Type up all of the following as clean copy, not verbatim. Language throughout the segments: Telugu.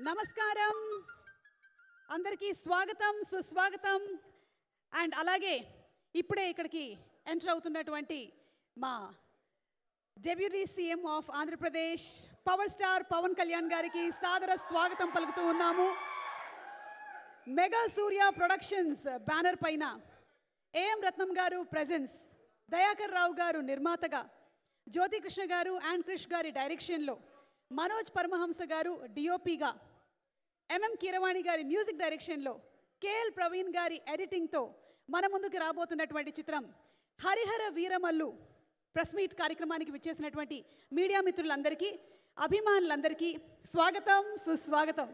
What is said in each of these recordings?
నమస్కారం అందరికీ స్వాగతం సుస్వాగతం అండ్ అలాగే ఇప్పుడే ఇక్కడికి ఎంటర్ అవుతున్నటువంటి మా deputy CM of Andhra Pradesh power star Pawan Kalyan గారికి సాదర స్వాగతం పలుకుతూ ఉన్నాము. మెగా సూర్య ప్రొడక్షన్స్ బ్యానర్ పైన ఏఎం రత్నం గారు ప్రెజెన్స్, దయాకర్ రావు గారు నిర్మాతగా, జ్యోతి కృష్ణ గారు అండ్ క్రిష్ గారి డైరెక్షన్లో, మనోజ్ పరమహంస గారు డిఓపిగా, ఎంఎం కీరవాణి గారి మ్యూజిక్ డైరెక్షన్లో, కేఎల్ ప్రవీణ్ గారి ఎడిటింగ్తో మన ముందుకు రాబోతున్నటువంటి చిత్రం హరిహర వీరమల్లు. ప్రెస్ మీట్ కార్యక్రమానికి విచ్చేసినటువంటి మీడియా మిత్రులందరికీ, అభిమానులందరికీ స్వాగతం సుస్వాగతం.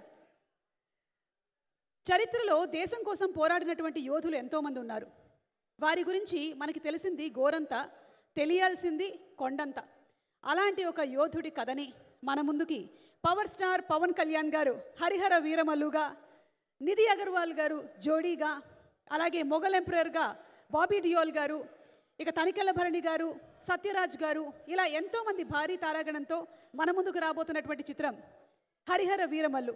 చరిత్రలో దేశం కోసం పోరాడినటువంటి యోధులు ఎంతోమంది ఉన్నారు. వారి గురించి మనకి తెలిసింది గోరంత, తెలియాల్సింది కొండంత. అలాంటి ఒక యోధుడి కథని మన ముందుకి పవర్ స్టార్ పవన్ కళ్యాణ్ గారు హరిహర వీరమల్లుగా, నిధి అగర్వాల్ గారు జోడీగా, అలాగే మొఘల్ ఎంపరర్గా బాబీ డియోల్ గారు, ఇక తనికెళ్ళ భరణి గారు, సత్యరాజ్ గారు, ఇలా ఎంతోమంది భారీ తారాగణంతో మన ముందుకు రాబోతున్నటువంటి చిత్రం హరిహర వీరమల్లు.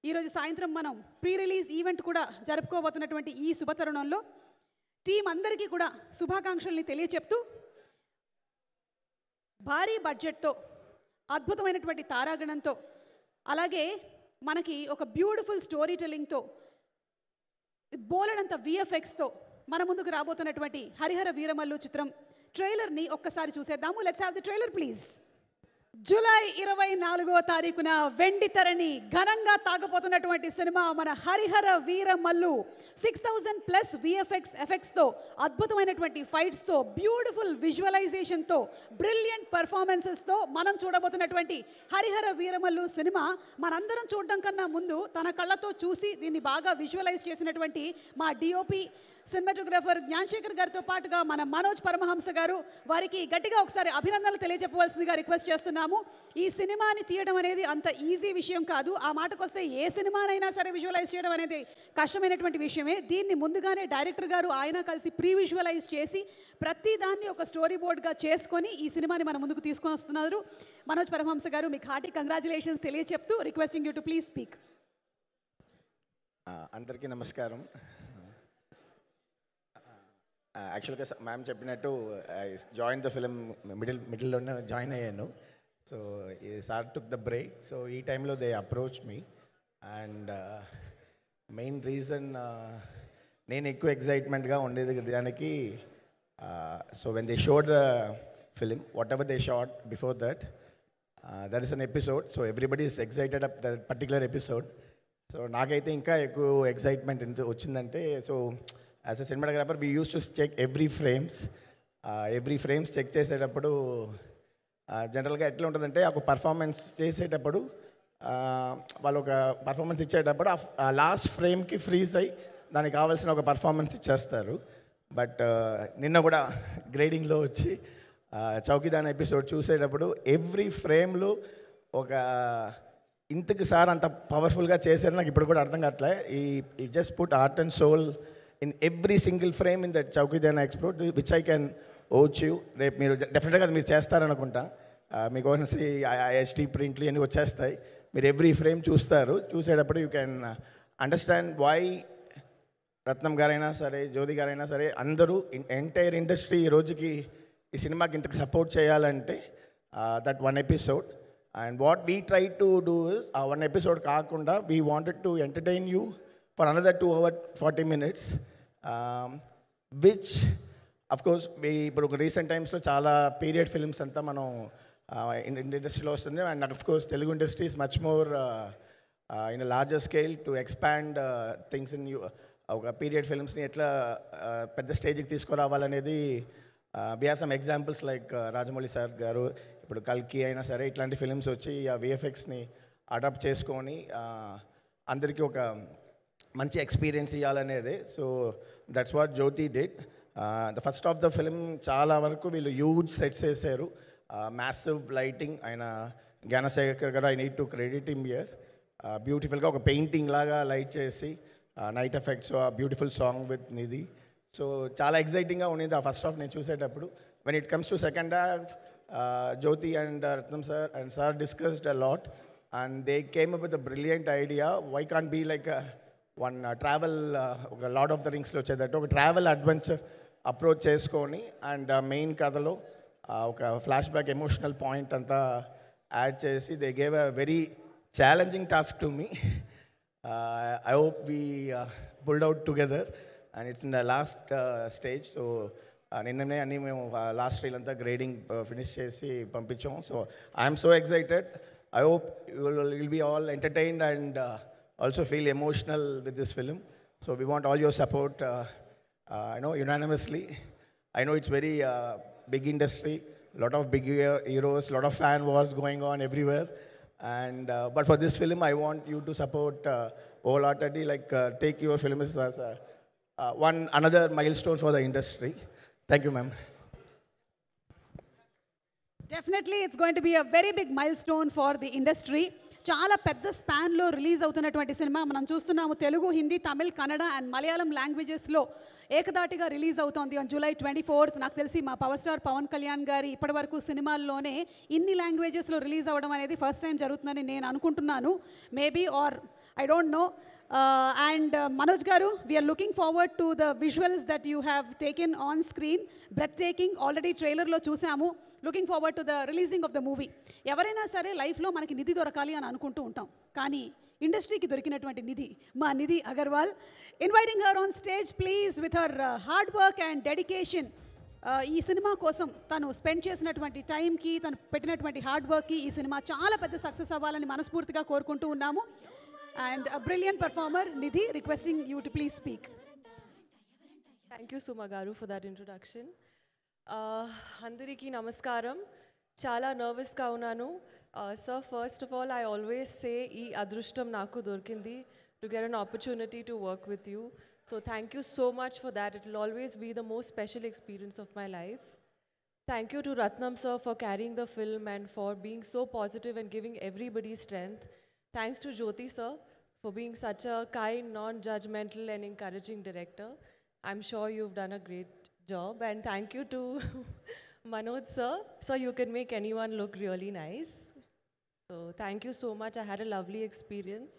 ఈరోజు సాయంత్రం మనం ప్రీ రిలీజ్ ఈవెంట్ కూడా జరుపుకోబోతున్నటువంటి ఈ శుభతరుణంలో టీం అందరికీ కూడా శుభాకాంక్షల్ని తెలియచెప్తూ, భారీ బడ్జెట్తో, అద్భుతమైనటువంటి తారాగణంతో, అలాగే మనకి ఒక బ్యూటిఫుల్ స్టోరీ టెల్లింగ్తో, బోలెడంత విఎఫ్ఎక్స్తో మన ముందుకు రాబోతున్నటువంటి హరిహర వీరమల్లు చిత్రం ట్రైలర్ని ఒక్కసారి చూసేద్దాము. Let's have the trailer please. July 24వ తారీఖున వెండి తెరని ఘనంగా తాగపోతున్నటువంటి సినిమా మన హరిహర వీరమల్లు. 6000+ విఎఫ్ఎక్స్ ఎఫెక్ట్స్తో, అద్భుతమైనటువంటి ఫైట్స్తో, బ్యూటిఫుల్ విజువలైజేషన్తో, బ్రిలియంట్ పర్ఫార్మెన్సెస్తో మనం చూడబోతున్నటువంటి హరిహర వీరమల్లు సినిమా మనందరం చూడడం కన్నా ముందు తన కళ్ళతో చూసి దీన్ని బాగా విజువలైజ్ చేసినటువంటి మా డిఓపి సినిమాటోగ్రాఫర్ జ్ఞానశేఖర్ గారితో పాటుగా మన మనోజ్ పరమహంస గారు, వారికి గట్టిగా ఒకసారి అభినందనలు తెలియజెప్పవలసిందిగా రిక్వెస్ట్ చేస్తున్నాము. ఈ సినిమాని తీయడం అనేది అంత ఈజీ విషయం కాదు. ఆ మాటకు వస్తే ఏ సినిమానైనా సరే విజువలైజ్ చేయడం అనేది కష్టమైనటువంటి విషయమే. దీన్ని ముందుగానే డైరెక్టర్ గారు ఆయన కలిసి ప్రీ విజువలైజ్ చేసి ప్రతి దాన్ని ఒక స్టోరీ బోర్డ్గా చేసుకొని ఈ సినిమాని మన ముందుకు తీసుకొని వస్తున్నారు. మనోజ్ పరమహంస గారు, మీకు హార్టీ కంగ్రాచులేషన్స్ తెలియచెప్తూ requesting you to please speak. అందరికీ నమస్కారం. యాక్చువల్గా మ్యామ్ చెప్పినట్టు జాయిన్ ద ఫిలిం మిడిల్లోనే జాయిన్ అయ్యాను. సో ఈ sir took the break. So ఈ టైంలో they approach me and main reason నేను ఎక్కువ ఎగ్జైట్మెంట్గా ఉండేది దానికి. So when they showed the film, whatever they shot before that, that is an episode. So everybody is excited up that particular episode. So నాకైతే ఇంకా ఎక్కువ ఎక్సైట్మెంట్ ఎంత వచ్చిందంటే, so as a cinematographer we use to check every frames check చేసేటప్పుడు జనరల్గా ఎట్లా ఉంటుందంటే, ఒక పర్ఫార్మెన్స్ చేసేటప్పుడు వాళ్ళు ఒక పర్ఫార్మెన్స్ ఇచ్చేటప్పుడు ఆ లాస్ట్ ఫ్రేమ్కి ఫ్రీజ్ అయ్యి దానికి కావాల్సిన ఒక పర్ఫార్మెన్స్ ఇచ్చేస్తారు. బట్ నిన్న కూడా గ్రేడింగ్లో వచ్చి చౌకీదాన్ ఎపిసోడ్ చూసేటప్పుడు ఎవ్రీ ఫ్రేమ్లో ఒక ఇంతకు సార్ అంత పవర్ఫుల్గా చేశారు. నాకు ఇప్పుడు కూడా అర్థం కావట్లే. ఈ just put art and soul in every single frame in that Chowkidana episode, which I can owe you. రేపు మీరు డెఫినెట్గా అది మీరు చేస్తారనుకుంటా. మీకు హెచ్డి ప్రింట్లు ఇవన్నీ వచ్చేస్తాయి. మీరు ఎవ్రీ ఫ్రేమ్ చూసేటప్పుడు యూ క్యాన్ అండర్స్టాండ్ వై రత్నం గారైనా సరే, జ్యోతి గారైనా సరే, అందరూ ఎంటైర్ ఇండస్ట్రీ ఈ రోజుకి ఈ సినిమాకి ఇంతకు సపోర్ట్ చేయాలంటే that one episode. And what we try to do is, ఆ వన్ ఎపిసోడ్ కాకుండా we wanted to entertain you for another 2 hours 40 minutes, which of course we ఇప్పుడు రీసెంట్ టైమ్స్లో చాలా పీరియడ్ ఫిల్మ్స్ అంతా మనం ఇండస్ట్రీలో వస్తుంది. And of course Telugu industry is much more in larger scale to expand things in ఒక పీరియడ్ ఫిల్మ్స్ని ఎట్లా పెద్ద స్టేజ్కి తీసుకురావాలనేది we have some examples like Rajamouli sir గారు, ఇప్పుడు కల్కి అయినా సరే, ఇట్లాంటి ఫిల్మ్స్ వచ్చి ఆ విఎఫ్ఎక్స్ని అడాప్ట్ చేసుకొని అందరికీ ఒక మంచి ఎక్స్పీరియన్స్ ఇవ్వాలనేది. So that's what Jyothi did. The first of the film చాలా వరకు వీళ్ళు హ్యూజ్ సెట్స్ వేసారు, మ్యాసివ్ లైటింగ్. ఆయన జ్ఞానశేఖర్ గారు, I need to credit him here. బ్యూటిఫుల్గా ఒక పెయింటింగ్ లాగా లైట్ చేసి, night effects, beautiful song with Nidhi. So చాలా ఎక్సైటింగ్గా ఉండేది ఆ ఫస్ట్ హాఫ్ నేను చూసేటప్పుడు. When it comes to second half, Jyothi and Ratnam sir and sir discussed a lot. and they came up with a brilliant idea. Why can't be like one travel, Lord of the Rings lo వచ్చేటట్టు ఒక ట్రావెల్ అడ్వెంచర్ అప్రోచ్ చేసుకొని అండ్ మెయిన్ కథలో ఒక ఫ్లాష్ బ్యాక్ ఎమోషనల్ పాయింట్ అంతా యాడ్ చేసి they gave a very challenging task to me. I hope we pulled out together and it's in the last stage. So నిన్ననే అన్నీ మేము లాస్ట్ రీల్ అంతా గ్రేడింగ్ ఫినిష్ చేసి పంపించాం. So I'm so excited. I hope you'll be all entertained and also feel emotional with this film. So we want all your support, unanimously. I know it's very big industry, lot of big heroes, lot of fan wars going on everywhere. And but for this film, I want you to support wholeheartedly. Take your film as another milestone for the industry. Thank you, ma'am. Definitely it's going to be a very big milestone for the industry. చాలా పెద్ద స్పాన్లో రిలీజ్ అవుతున్నటువంటి సినిమా మనం చూస్తున్నాము. తెలుగు, హిందీ, తమిళ్, కన్నడ అండ్ మలయాళం లాంగ్వేజెస్లో ఏకదాటిగా రిలీజ్ అవుతోంది ఆన్ July 24th. నాకు తెలిసి మా పవర్ స్టార్ పవన్ కళ్యాణ్ గారి ఇప్పటివరకు సినిమాల్లోనే ఇన్ని లాంగ్వేజెస్లో రిలీజ్ అవ్వడం అనేది ఫస్ట్ టైం జరుగుతుందని నేను అనుకుంటున్నాను. Maybe or I don't know. And Manoj garu, we are looking forward to the visuals that you have taken on screen. Breathtaking. Already trailer lo chusamu. Looking forward to the releasing of the movie. ఎవరైనా సరే లైఫ్లో మనకి నిధి దొరకాలి అని అనుకుంటూ ఉంటాం, కానీ ఇండస్ట్రీకి దొరికినటువంటి నిధి మా Nidhi Agarwal. Inviting her on stage please. With her hard work and dedication, ఈ సినిమా కోసం తను స్పెండ్ చేసినటువంటి టైంకి, తను పెట్టినటువంటి హార్డ్ వర్క్కి ఈ సినిమా చాలా పెద్ద సక్సెస్ అవ్వాలని మనస్ఫూర్తిగా కోరుకుంటూ ఉన్నాము. And a brilliant performer, Nidhi, requesting you to please speak. Thank you, Suma garu, for that introduction. Andariki namaskaram. Chala nervous ga unnanu. Sir, first of all, I always say ee adrushtam naku dorkindi to get an opportunity to work with you. So thank you so much for that. It will always be the most special experience of my life. Thank you to Ratnam sir for carrying the film and for being so positive and giving everybody strength. Thanks to Jyoti sir for being such a kind, non-judgmental and encouraging director. I'm sure you've done a great job. And thank you to Manoj sir. So you can make anyone look really nice. So thank you so much. I had a lovely experience.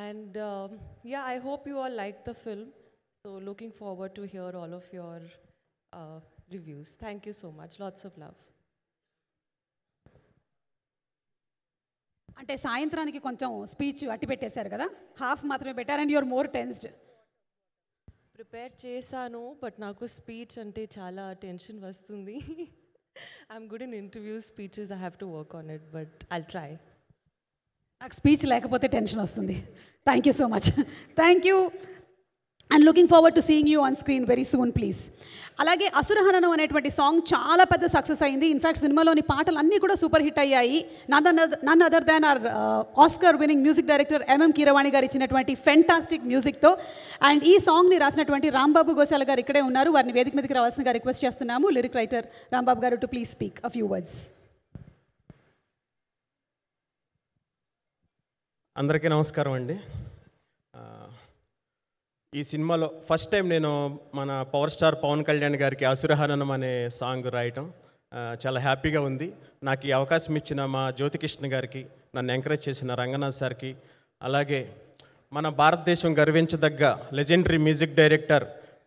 And yeah, I hope you all liked the film. So looking forward to hear all of your reviews. Thank you so much. Lots of love. అంటే సాయంత్రానికి కొంచెం స్పీచ్ అట్టి పెట్టేశారు కదా, హాఫ్ మాత్రమే పెట్టారు. And your more tensed. Prepare చేశాను, బట్ నాకు స్పీచ్ అంటే చాలా టెన్షన్ వస్తుంది. I'm good in interview speeches. I have to work on it, but I'll try. నాకు స్పీచ్ లేకపోతే టెన్షన్ వస్తుంది. Thank you so much. Thank you. And looking forward to seeing you on screen very soon please. అలాగే అసురహననం అనేటువంటి సాంగ్ చాలా పెద్ద సక్సెస్ అయింది. ఇన్ఫ్యాక్ట్ సినిమాలోని పాటలు అన్నీ కూడా సూపర్ హిట్ అయ్యాయి. None other than our Oscar winning music director MM Keeravani garu ఇచ్చినటువంటి ఫెంటాస్టిక్ మ్యూజిక్తో. అండ్ ఈ సాంగ్ని రాసినటువంటి రాంబాబు గోశాల గారు ఇక్కడే ఉన్నారు. వారిని వేదిక మీదకి రావాల్సిందిగా రిక్వెస్ట్ చేస్తున్నాము. లిరిక్ రైటర్ రాంబాబు గారు to please speak a few words. అందరికీ నమస్కారం అండి. ఈ సినిమాలో ఫస్ట్ టైం నేను మన పవర్ స్టార్ పవన్ కళ్యాణ్ గారికి అసురహననం అనే సాంగ్ రాయటం చాలా హ్యాపీగా ఉంది. నాకు ఈ అవకాశం ఇచ్చిన మా జ్యోతికృష్ణ గారికి, నన్ను ఎంకరేజ్ చేసిన రంగనాథ్ సార్కి, అలాగే మన భారతదేశం గర్వించదగ్గ legendary music director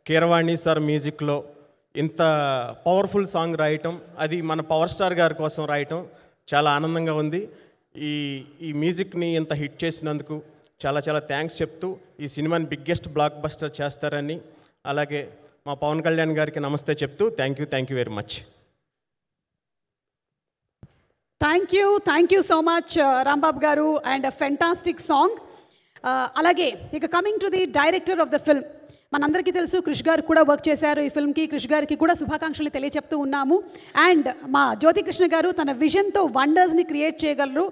Keeravani sir మ్యూజిక్లో ఇంత పవర్ఫుల్ సాంగ్ రాయటం, అది మన పవర్ స్టార్ గారి కోసం రాయటం చాలా ఆనందంగా ఉంది. ఈ మ్యూజిక్ని ఇంత హిట్ చేసినందుకు చాలా చాలా థ్యాంక్స్ చెప్తూ ఈ సినిమాని బిగ్గెస్ట్ బ్లాక్ బస్టర్ చేస్తారని, అలాగే మా పవన్ కళ్యాణ్ గారికి నమస్తే చెప్తూ thank you very much. Thank you so much Rambabu గారు. And a fantastic song. అలాగే ఇక coming to the director of the film, మనందరికీ తెలుసు క్రిష్ గారు కూడా వర్క్ చేశారు ఈ ఫిల్మ్కి. క్రిష్ గారికి కూడా శుభాకాంక్షలు తెలియచెప్తూ ఉన్నాము. అండ్ మా జ్యోతికృష్ణ గారు తన విజన్తో వండర్స్ని క్రియేట్ చేయగలరు.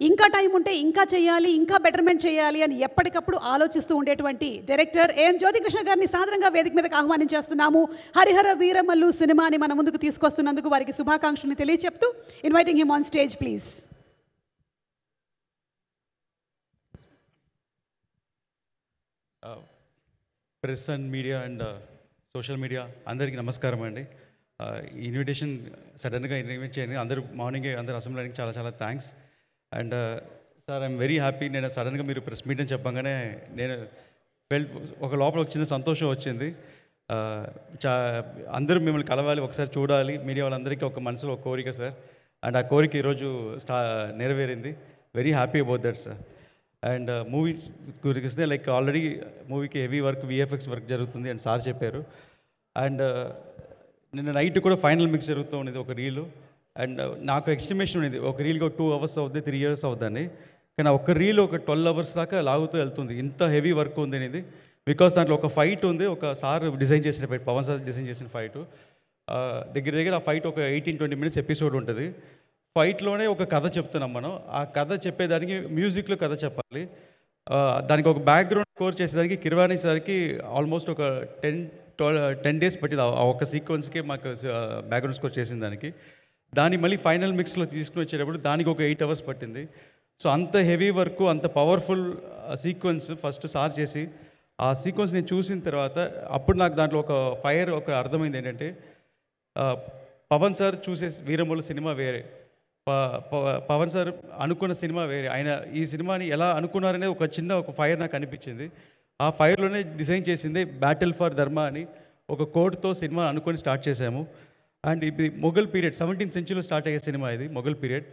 ఇంకా టైం ఉంటే ఇంకా చేయాలి, ఇంకా బెటర్మెంట్ చేయాలి అని ఎప్పటికప్పుడు ఆలోచిస్తూ ఉండేటువంటి డైరెక్టర్ ఏం జ్యోతికృష్ణ గారిని సాదరంగా వేదిక మీదకి ఆహ్వానించేస్తున్నాము. హరిహర వీరమల్లు సినిమాని మన ముందుకు తీసుకొస్తున్నందుకు వారికి శుభాకాంక్షలు తెలియచెప్తూ inviting him on stage please. Press and media and social media అందరికీ నమస్కారం అండి. ఇన్విటేషన్ సడన్గా ఇన్వైట్ చేయండి. అందరూ మార్నింగే అందరూ అసెంబ్లీకి చాలా చాలా thanks. And sir I'm very happy. నేను సడన్గా మీరు ప్రెస్ మీట్ అని చెప్పగానే నేను ఒక లోపల ఒక చిన్న సంతోషం వచ్చింది. అందరూ మిమ్మల్ని కలవాలి, ఒకసారి చూడాలి, మీడియా వాళ్ళందరికీ ఒక మనసులో ఒక కోరిక సార్. అండ్ ఆ కోరిక ఈరోజు నెరవేరింది. Very happy about that sir. And movie గురించి వస్తే లైక్ ఆల్రెడీ మూవీకి హెవీ వర్క్, విఎఫ్ఎక్స్ వర్క్ జరుగుతుంది అని సార్ చెప్పారు. అండ్ నిన్న నైట్ కూడా ఫైనల్ మిక్స్ జరుగుతూ ఉండేది ఒక రీలు. అండ్ నాకు ఎస్టిమేషన్ ఉండేది ఒక రీల్కి 2 hours అవుతుంది, 3 years అవుతుందని. కానీ ఒక రీల్ ఒక 12 hours దాకా లాగుతూ వెళ్తుంది. ఇంత హెవీ వర్క్ ఉంది అనేది. బికాస్ దాంట్లో ఒక ఫైట్ ఉంది, ఒక సార్ డిజైన్ చేసిన ఫైట్, పవన్ సార్ డిజైన్ చేసిన ఫైట్. దగ్గర ఆ ఫైట్ ఒక 18-20 minutes ఎపిసోడ్ ఉంటుంది. ఫైట్లోనే ఒక కథ చెప్తున్నాం మనం. ఆ కథ చెప్పేదానికి మ్యూజిక్లో కథ చెప్పాలి. దానికి ఒక బ్యాక్గ్రౌండ్ స్కోర్ చేసేదానికి కిరవాణి సార్కి ఆల్మోస్ట్ ఒక 10 days పట్టింది. ఆ ఒక సీక్వెన్స్కే మాకు బ్యాక్గ్రౌండ్ స్కోర్ చేసిన దాన్ని మళ్ళీ ఫైనల్ మిక్స్లో తీసుకుని వచ్చేటప్పుడు దానికి ఒక 8 hours పట్టింది. సో అంత హెవీ వర్క్, అంత పవర్ఫుల్ సీక్వెన్స్ ఫస్ట్ సార్ చేసి, ఆ సీక్వెన్స్ నేను చూసిన తర్వాత అప్పుడు నాకు దాంట్లో ఒక అర్థమైంది ఏంటంటే, పవన్ సార్ చూసే వీరమల్లు సినిమా వేరే, పవన్ సార్ అనుకున్న సినిమా వేరే. ఆయన ఈ సినిమాని ఎలా అనుకున్నారనే ఒక ఫైర్ నాకు అనిపించింది. ఆ ఫైర్లోనే డిజైన్ చేసింది బ్యాటిల్ ఫర్ ధర్మ అని ఒక కోడ్తో సినిమా అనుకొని స్టార్ట్ చేశాము. అండ్ ఇది Mughal period, 17th century start అయ్యే సినిమా ఇది, మొఘల్ పీరియడ్.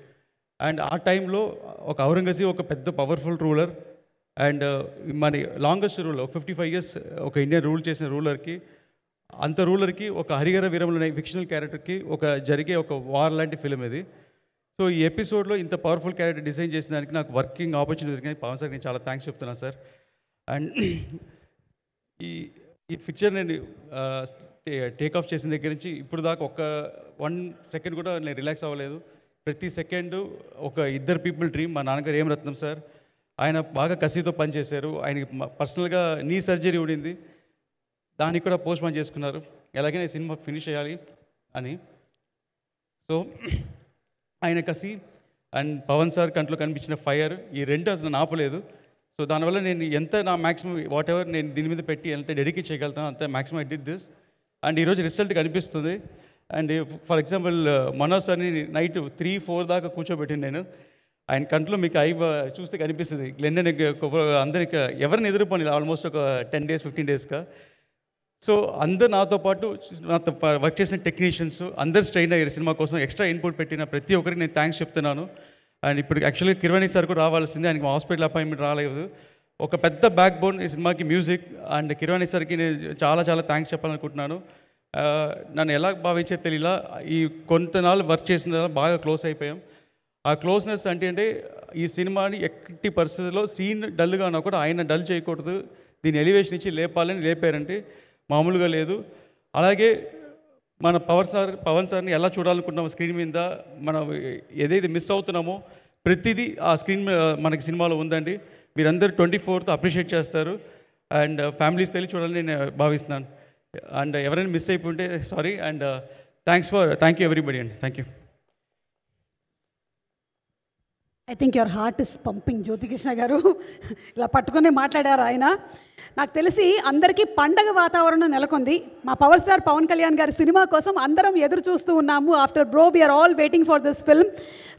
అండ్ ఆ టైంలో ఒక ఔరంగజీబ్ ఒక పెద్ద పవర్ఫుల్ రూలర్, అండ్ మన లాంగెస్ట్ రూలర్, ఒక 55 years ఒక ఇండియన్ రూల్ చేసిన రూలర్కి, అంత రూలర్కి ఒక హరిహర వీరమల్లు అనే ఫిక్షనల్ క్యారెక్టర్కి జరిగే ఒక వార్ లాంటి ఫిలిం ఇది. సో ఈ ఎపిసోడ్లో ఇంత పవర్ఫుల్ క్యారెక్టర్ డిజైన్ చేసిన దానికి నాకు వర్కింగ్ ఆపర్చునిటీ దొరికింది. పవన్ సార్ నేను చాలా థ్యాంక్స్ చెప్తున్నాను సార్. అండ్ ఈ పిక్చర్ నేను టేక్ ఆఫ్ చేసిన దగ్గర నుంచి ఇప్పుడు దాకా 1 second కూడా నేను రిలాక్స్ అవ్వలేదు. ప్రతి సెకండ్ ఒక ఇద్దరు పీపుల్ డ్రీమ్. మా నాన్నగారు ఏం రత్నం సార్, ఆయన బాగా కసితో పనిచేశారు. ఆయనకి పర్సనల్గా నీ సర్జరీ ఉండింది, దానికి కూడా పోస్ట్ మార్టం చేసుకున్నారు, ఎలాగైనా సినిమా ఫినిష్ చేయాలి అని. సో ఆయన కసి అండ్ పవన్ సార్ కంట్లో కనిపించిన ఫైర్, ఈ రెండు అసలు నేను ఆపలేదు. సో దానివల్ల నేను ఎంత నా మ్యాక్సిమం వాట్ ఎవర్ నేను దీని మీద పెట్టి ఎంత డెడికేట్ చేయగలుగుతాను అంత maximum I did this. And ఈరోజు రిజల్ట్ కనిపిస్తుంది. అండ్ ఫర్ ఎగ్జాంపుల్ మనోజ్ సార్ని నైట్ 3-4 దాకా కూర్చోబెట్టింది నేను. ఆయన కంట్లో మీకు చూస్తే కనిపిస్తుంది. గ్లెండన్ అందరికి ఎవరిని ఎదుర్కొని ఆల్మోస్ట్ ఒక 10 days 15 daysగా. సో అందరు నాతో పాటు నాతో వర్క్ చేసిన టెక్నీషియన్స్ అందరు స్ట్రెయిన్ అయ్యారు సినిమా కోసం. ఎక్స్ట్రా ఇన్పుట్ పెట్టిన ప్రతి ఒక్కరికి నేను థ్యాంక్స్ చెప్తున్నాను. అండ్ ఇప్పుడు యాక్చువల్లీ కిరవాణి సార్ కూడా రావాల్సిందే, ఆయనకి హాస్పిటల్ అపాయింట్మెంట్ రాలేదు. ఒక పెద్ద బ్యాక్ బోన్ ఈ సినిమాకి మ్యూజిక్. అండ్ కిరవాణి సార్కి నేను చాలా థ్యాంక్స్ చెప్పాలనుకుంటున్నాను. నన్ను ఎలా భావించారు తెలియలా, ఈ కొంతనాళ్ళు వర్క్ చేసిన బాగా క్లోజ్ అయిపోయాం. ఆ క్లోజ్నెస్ అంటే ఈ సినిమాని ఎట్టి పరిస్థితుల్లో సీన్ డల్గా ఉన్నా కూడా ఆయన డల్ చేయకూడదు, దీని ఎలివేషన్ ఇచ్చి లేపాలని లేపారంటే మామూలుగా లేదు. అలాగే మన పవన్ సార్ని ఎలా చూడాలనుకుంటున్నామో స్క్రీన్ మీద, మనం ఏదైతే మిస్ అవుతున్నామో ప్రతిదీ ఆ స్క్రీన్ మనకి సినిమాలో ఉందండి. మీరందరూ 24th అప్రిషియేట్ చేస్తారు అండ్ ఫ్యామిలీస్ తెలిసి చూడాలని నేను భావిస్తున్నాను. అండ్ ఎవరైనా మిస్ అయిపోతే sorry. And thank you everybody అండి. Thank you. I think your heart is pumping Jyothikrishna గారు. ఇలా పట్టుకునే మాట్లాడారు ఆయన. నాకు తెలిసి అందరికీ పండగ వాతావరణం నెలకొంది. మా పవర్ స్టార్ పవన్ కళ్యాణ్ గారి సినిమా కోసం అందరం ఎదురు చూస్తూ ఉన్నాము. After bro we are all waiting for this film.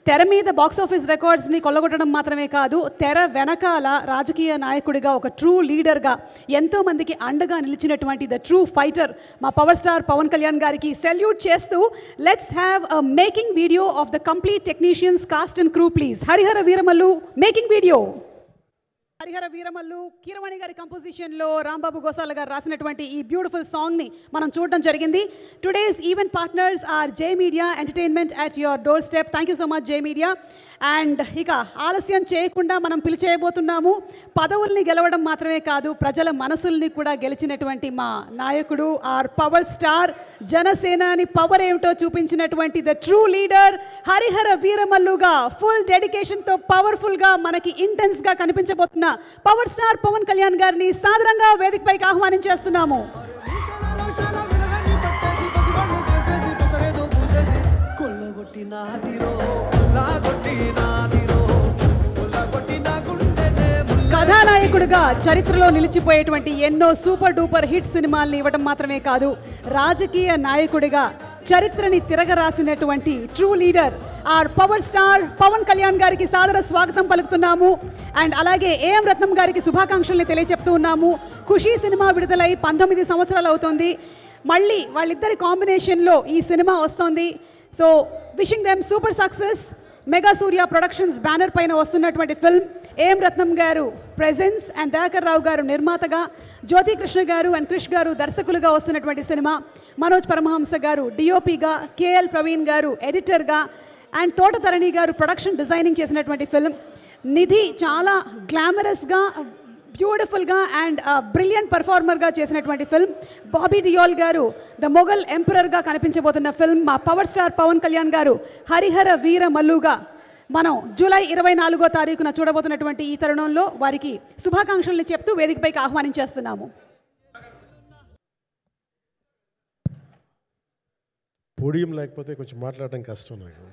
తెర మీద బాక్స్ ఆఫీస్ రికార్డ్స్ని కొల్లగొట్టడం మాత్రమే కాదు, తెర వెనకాల రాజకీయ నాయకుడిగా, ఒక ట్రూ లీడర్గా ఎంతోమందికి అండగా నిలిచినటువంటి ద ట్రూ ఫైటర్ మా పవర్ స్టార్ పవన్ కళ్యాణ్ గారికి సెల్యూట్ చేస్తూ let's have a making video of the complete technicians cost and crew please. Harihara Veeramallu making video. Harihara Veeramallu Keeravani గారి కంపోజిషన్లో రాంబాబు గోసాల గారు రాసినటువంటి ఈ బ్యూటిఫుల్ సాంగ్ని మనం చూడడం జరిగింది. Today's event partners R J media entertainment at your door step. Thank you so much J media. And ఇక ఆలస్యం చేయకుండా మనం పిలిచేయబోతున్నాము. పదవుల్ని గెలవడం మాత్రమే కాదు, ప్రజల మనసుల్ని కూడా గెలిచినటువంటి మా నాయకుడు, ఆర్ పవర్ స్టార్, జనసేనాని పవర్ ఏమిటో చూపించినటువంటి ద ట్రూ లీడర్ హరిహర వీరమల్లుగా ఫుల్ డెడికేషన్తో పవర్ఫుల్గా మనకి ఇంటెన్స్గా కనిపించబోతున్న పవర్ స్టార్ పవన్ కళ్యాణ్ గారిని సాదరంగా వేదికపైకి ఆహ్వానించేస్తున్నాము. కథానాయకుడిగా చరిత్రలో నిలిచిపోయేటువంటి ఎన్నో సూపర్ డూపర్ హిట్ సినిమాల్ని ఇవ్వడం మాత్రమే కాదు, రాజకీయ నాయకుడిగా చరిత్రని తిరగరాసినటువంటి true leader our power star Pawan Kalyan గారికి సాదర స్వాగతం పలుకుతున్నాము. అండ్ అలాగే ఏఎం రత్నం గారికి శుభాకాంక్షల్ని తెలియజెప్తూ ఉన్నాము. ఖుషీ సినిమా విడుదలై 19 సంవత్సరాలు అవుతుంది. మళ్ళీ వాళ్ళిద్దరి కాంబినేషన్లో ఈ సినిమా వస్తుంది. So wishing them super success. Mega Surya productions banner పైన వస్తున్నటువంటి film. AM Ratnam garu presence and Dayakar Rao గారు నిర్మాతగా, జ్యోతి కృష్ణ గారు అండ్ క్రిష్ గారు దర్శకులుగా వస్తున్నటువంటి సినిమా. మనోజ్ పరమహంస గారు డిఓపిగా, కేఎల్ ప్రవీణ్ గారు ఎడిటర్గా అండ్ తోటతరణి గారు ప్రొడక్షన్ డిజైనింగ్ చేసినటువంటి ఫిల్మ్. నిధి చాలా గ్లామరస్గా, బ్యూటిఫుల్గా అండ్ బ్రిలియంట్ పర్ఫార్మర్గా చేసినటువంటి ఫిల్మ్. బాబీ డియోల్ గారు ద మొఘల్ ఎంపరర్గా కనిపించబోతున్న ఫిల్మ్. మా పవర్ స్టార్ పవన్ కళ్యాణ్ గారు హరిహర వీర మల్లుగా మనం జూలై 24వ తారీఖున చూడబోతున్నటువంటి ఈ తరుణంలో వారికి శుభాకాంక్షల్ని చెప్తూ వేదికపైకి ఆహ్వానించేస్తున్నాము. పోడియం లేకపోతే కొంచెం మాట్లాడడం కష్టం నాకు.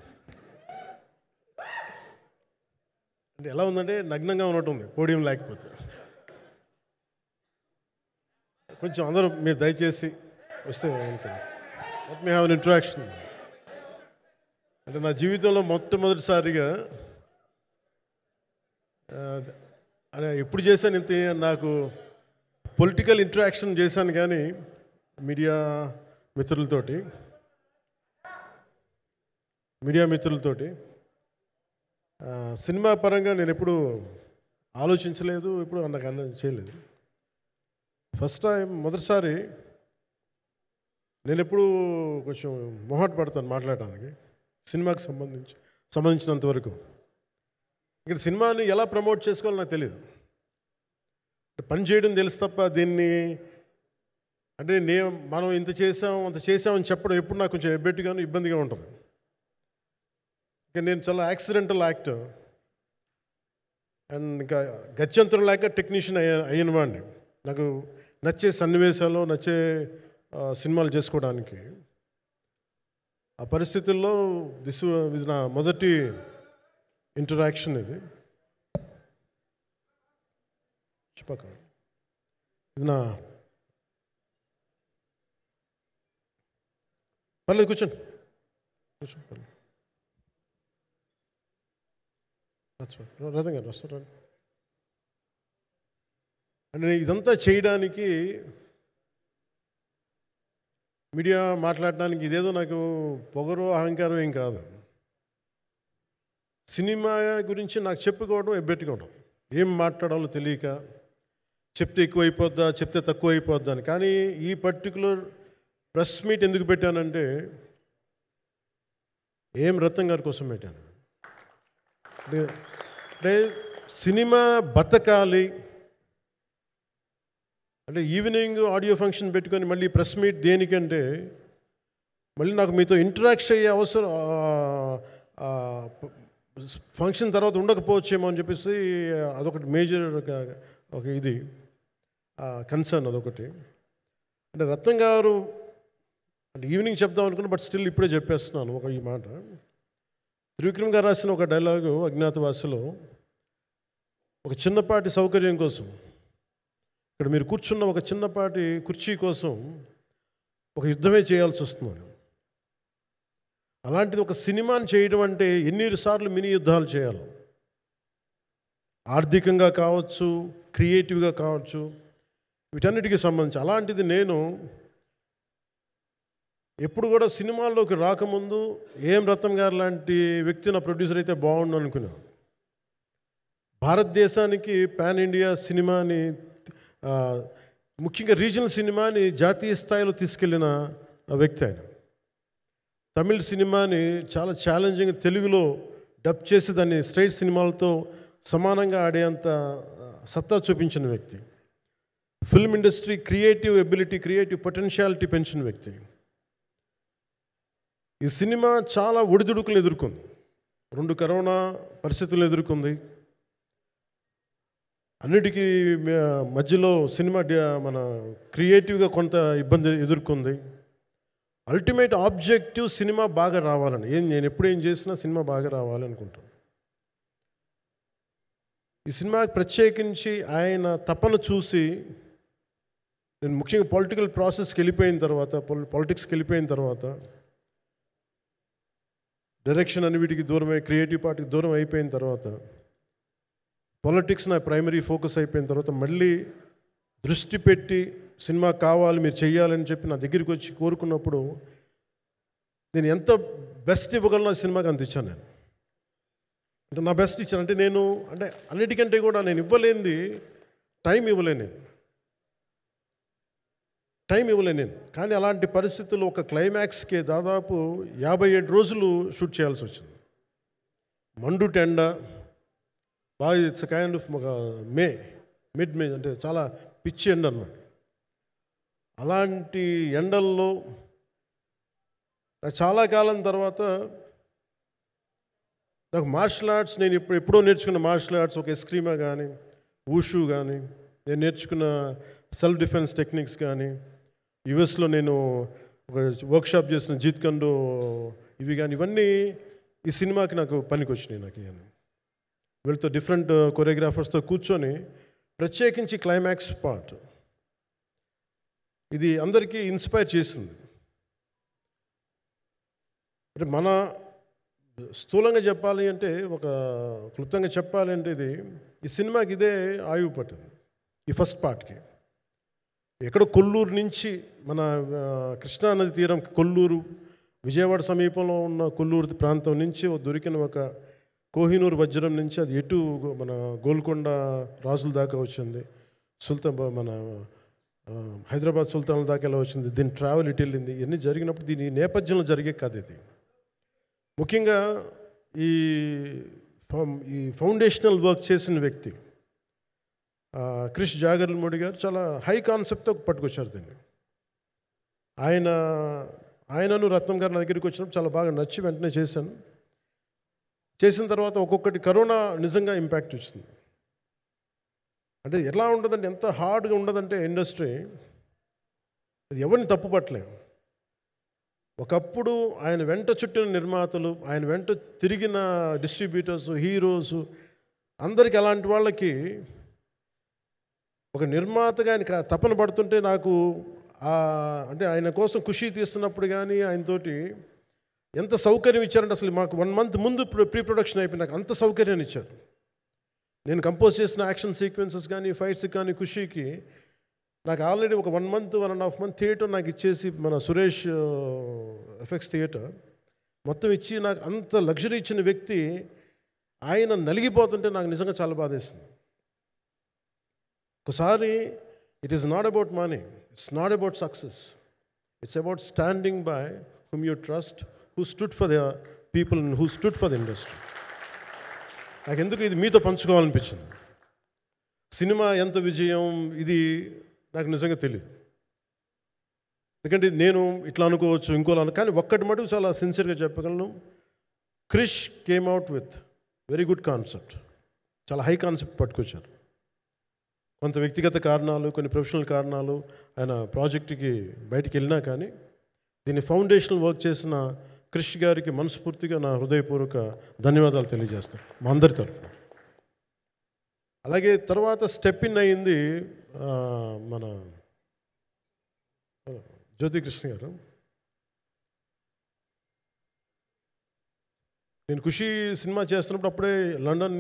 అంటే ఎలా ఉందంటే నగ్నంగా ఉన్నట్టు ఉంది పోడియం లేకపోతే. కొంచెం అందరూ మీరు దయచేసి వస్తే let me have an interaction. అంటే నా జీవితంలో మొట్టమొదటిసారిగా అంటే ఎప్పుడు చేశాను ఇంత, నాకు పొలిటికల్ ఇంటరాక్షన్ చేశాను కానీ మీడియా మిత్రులతోటి సినిమా పరంగా నేను ఎప్పుడు ఆలోచించలేదు, ఎప్పుడు నాకు అన్న చేయలేదు. ఫస్ట్ టైం మొదటిసారి నేను ఎప్పుడు కొంచెం మొహాట పడతాను మాట్లాడటానికి సినిమాకి సంబంధించినంత వరకు. ఇక్కడ సినిమాని ఎలా ప్రమోట్ చేసుకోవాలో నాకు తెలియదు. పని చేయడం తెలుసు తప్ప దీన్ని అంటే మనం ఇంత చేసామని చెప్పడం ఎప్పుడు నాకు కొంచెం ఎబ్బెట్టుగాను ఇబ్బందిగా ఉంటుంది. ఇంకా నేను చాలా యాక్సిడెంటల్ యాక్టర్ అండ్ ఇంకా గత్యంతరం లేక టెక్నీషియన్ అయిన వాడిని. నాకు నచ్చే సన్నివేశాలు, నచ్చే సినిమాలు చేసుకోవడానికి. ఆ పరిస్థితుల్లో ఇది నా మొదటి ఇంటరాక్షన్. ఇది నా పర్లేదు కూర్చోండి రథం గారు వస్తారు. అంటే ఇదంతా చేయడానికి, మీడియా మాట్లాడడానికి ఇదేదో నాకు పొగరు అహంకారం ఏం కాదు. సినిమా గురించి నాకు చెప్పుకోవడం ఎబ్బెట్టుగా ఉండదు. ఏం మాట్లాడాలో తెలియక చెప్తే ఎక్కువైపోద్దా, చెప్తే తక్కువ అయిపోద్దా అని. కానీ ఈ పర్టికులర్ ప్రెస్ మీట్ ఎందుకు పెట్టానంటే ఏం రత్నం గారి కోసం పెట్టాను. అంటే సినిమా బతకాలి అంటే ఈవినింగ్ ఆడియో ఫంక్షన్ పెట్టుకొని మళ్ళీ ప్రెస్ మీట్ దేనికంటే మళ్ళీ నాకు మీతో ఇంటరాక్ట్ అయ్యే అవసరం ఫంక్షన్ తర్వాత ఉండకపోవచ్చేమో అని చెప్పేసి అదొకటి మేజర్ ఒక ఇది కన్సర్న్. అదొకటి అంటే రత్నం గారు అంటే ఈవినింగ్ చెప్దాం అనుకున్నా, బట్ స్టిల్ ఇప్పుడే చెప్పేస్తున్నాను ఈ మాట. త్రివిక్రమ్ గారు రాసిన ఒక డైలాగు అజ్ఞాతవాసిలో, ఒక చిన్నపాటి సౌకర్యం కోసం, ఇక్కడ మీరు కూర్చున్న ఒక చిన్నపాటి కుర్చీ కోసం ఒక యుద్ధమే చేయాల్సి వస్తుంది. అలాంటిది ఒక సినిమాని చేయడం అంటే ఎన్నిసార్లు మినీ యుద్ధాలు చేయాలి. ఆర్థికంగా కావచ్చు, క్రియేటివ్గా కావచ్చు, వీటన్నిటికీ సంబంధించి. అలాంటిది నేను ఎప్పుడు కూడా సినిమాల్లోకి రాకముందు ఏఎం రత్నం గారు లాంటి వ్యక్తి నా ప్రొడ్యూసర్ అయితే బాగుండు అనుకున్నాను. భారతదేశానికి పాన్ ఇండియా సినిమాని, ముఖ్యంగా రీజనల్ సినిమాని జాతీయ స్థాయిలో తీసుకెళ్ళిన వ్యక్తి ఆయన. తమిళ్ సినిమాని చాలా ఛాలెంజింగ్ తెలుగులో డబ్ చేసి దాన్ని స్ట్రైట్ సినిమాలతో సమానంగా ఆడేంత సత్తా చూపించిన వ్యక్తి. Film industry creative ability, creative potentiality పెంచిన వ్యక్తి. ఈ సినిమా చాలా ఒడిదుడుకులు ఎదుర్కొంది. 2 కరోనా పరిస్థితులు ఎదుర్కొంది. అన్నిటికీ మధ్యలో సినిమా మన క్రియేటివ్గా కొంత ఇబ్బంది ఎదుర్కొంది. అల్టిమేట్ ఆబ్జెక్టివ్ సినిమా బాగా రావాలని, నేను ఎప్పుడేం చేసినా సినిమా బాగా రావాలి అనుకుంటాను. ఈ సినిమాకి ప్రత్యేకించి ఆయన తపన చూసి నేను ముఖ్యంగా పొలిటికల్ ప్రాసెస్కి వెళ్ళిపోయిన తర్వాత, పాలిటిక్స్కి వెళ్ళిపోయిన తర్వాత డైరెక్షన్ అని వీటికి దూరమై క్రియేటివ్ పార్ట్కి దూరం అయిపోయిన తర్వాత, పాలిటిక్స్ నా ప్రైమరీ ఫోకస్ అయిపోయిన తర్వాత మళ్ళీ దృష్టి పెట్టి సినిమా కావాలి మీరు చెయ్యాలని చెప్పి నా దగ్గరికి వచ్చి కోరుకున్నప్పుడు నేను ఎంత బెస్ట్ ఇవ్వగలను ఆ సినిమాకి అంత ఇచ్చాను. నేను అంటే నా బెస్ట్ ఇచ్చాను. అంటే నేను అంటే అన్నిటికంటే కూడా నేను ఇవ్వలేనిది టైం ఇవ్వలేను. నేను కానీ అలాంటి పరిస్థితుల్లో ఒక క్లైమాక్స్కి దాదాపు 57 రోజులు షూట్ చేయాల్సి వచ్చింది. మండు టెండ బాగా, ఇట్స్ కైండ్ ఆఫ్ ఒక మిడ్ మే అంటే చాలా పిచ్చి ఎండ అన్నమాట. అలాంటి ఎండల్లో చాలా కాలం తర్వాత నాకు మార్షల్ ఆర్ట్స్, నేను ఎప్పుడో నేర్చుకున్న మార్షల్ ఆర్ట్స్, ఒక ఎస్క్రీమా కానీ ఊషు కానీ, నేను నేర్చుకున్న సెల్ఫ్ డిఫెన్స్ టెక్నిక్స్ కానీ, యుఎస్లో నేను ఒక వర్క్షాప్ చేసిన జీత్ కండో ఇవి కానీ, ఇవన్నీ ఈ సినిమాకి నాకు పనికి వచ్చినాయి. నాకు వీళ్ళతో డిఫరెంట్ కొరియోగ్రాఫర్స్తో కూర్చొని ప్రత్యేకించి క్లైమాక్స్ పార్ట్ ఇది అందరికీ ఇన్స్పైర్ చేసింది. అంటే మన స్థూలంగా చెప్పాలి అంటే, ఒక క్లుప్తంగా చెప్పాలి అంటే, ఈ సినిమాకి ఇదే ఆయువు పట్టింది. ఈ ఫస్ట్ పార్ట్కి ఎక్కడో కొల్లూరు నుంచి, మన కృష్ణానది తీరం కొల్లూరు, విజయవాడ సమీపంలో ఉన్న కొల్లూరు ప్రాంతం నుంచి దొరికిన ఒక కోహినూరు వజ్రం నుంచి అది ఎటు మన గోల్కొండ రాజుల దాకా వచ్చింది, మన హైదరాబాద్ సుల్తాన్ల దాకా ఎలా వచ్చింది, దీని ట్రావెల్ ఇటు వెళ్ళింది. ఇవన్నీ జరిగినప్పుడు దీని నేపథ్యంలో జరిగే కథ ఇది. ముఖ్యంగా ఈ ఫౌండేషనల్ వర్క్ చేసిన వ్యక్తి క్రిష్ జాగర్లమూడి గారు చాలా హై కాన్సెప్ట్తో పట్టుకొచ్చారు దీన్ని. ఆయనను రత్నం గారు నా దగ్గరికి వచ్చినప్పుడు చాలా బాగా నచ్చి వెంటనే చేశాను. చేసిన తర్వాత ఒక్కొక్కటి కరోనా నిజంగా ఇంపాక్ట్ వచ్చింది. అంటే ఎలా ఉండదంటే, ఎంత హార్డ్గా ఉండదంటే ఇండస్ట్రీ, అది ఎవరిని తప్పు పట్టలేము. ఒకప్పుడు ఆయన వెంట చుట్టిన నిర్మాతలు, ఆయన వెంట తిరిగిన డిస్ట్రిబ్యూటర్స్, హీరోస్, అందరికి అలాంటి వాళ్ళకి ఒక నిర్మాతగా ఆయన తపన పడుతుంటే నాకు అంటే ఆయన కోసం ఖుషి తీస్తున్నప్పుడు కానీ ఆయనతోటి ఎంత సౌకర్యం ఇచ్చారంటే, అసలు మాకు 1 month ముందు ప్రీ ప్రొడక్షన్ అయిపోయి నాకు అంత సౌకర్యాన్ని ఇచ్చారు. నేను కంపోజ్ చేసిన యాక్షన్ సీక్వెన్సెస్ కానీ ఫైట్స్ కానీ ఖుషీకి నాకు ఆల్రెడీ ఒక 1 month 1.5 month థియేటర్ నాకు ఇచ్చేసి, మన సురేష్ ఎఫెక్ట్స్ థియేటర్ మొత్తం ఇచ్చి నాకు అంత లగ్జరీ ఇచ్చిన వ్యక్తి ఆయన నలిగిపోతుంటే నాకు నిజంగా చాలా బాధేస్తుంది. ఒకసారి it is not about money, it's not about success, it's about standing by hmm you trust, who stood for the people and who stood for the industry. నాకు ఎందుకు ఇది మీతో పంచుకోవాలనిపించింది. సినిమా ఎంత విజయం ఇది నాకు నిజంగా తెలియదు, ఎందుకంటే నేను ఇట్లా అనుకోవచ్చు ఇంకోలా, కానీ ఒక్కటి మటుకు చాలా సిన్సియర్గా చెప్పగలను. Krish came out with very good concept, చాలా హై కాన్సెప్ట్ పట్టుకొచ్చారు. కొంత వ్యక్తిగత కారణాలు, కొన్ని ప్రొఫెషనల్ కారణాలు ఆయన ప్రాజెక్టుకి బయటికి వెళ్ళినా కానీ దీన్ని ఫౌండేషనల్ వర్క్ చేసిన క్రిష్ గారికి మనస్ఫూర్తిగా నా హృదయపూర్వక ధన్యవాదాలు తెలియజేస్తాను మా అందరి తరఫున. అలాగే తర్వాత స్టెప్ ఇన్ అయింది మన జ్యోతికృష్ణ గారు. నేను ఖుషి సినిమా చేస్తున్నప్పుడు అప్పుడే లండన్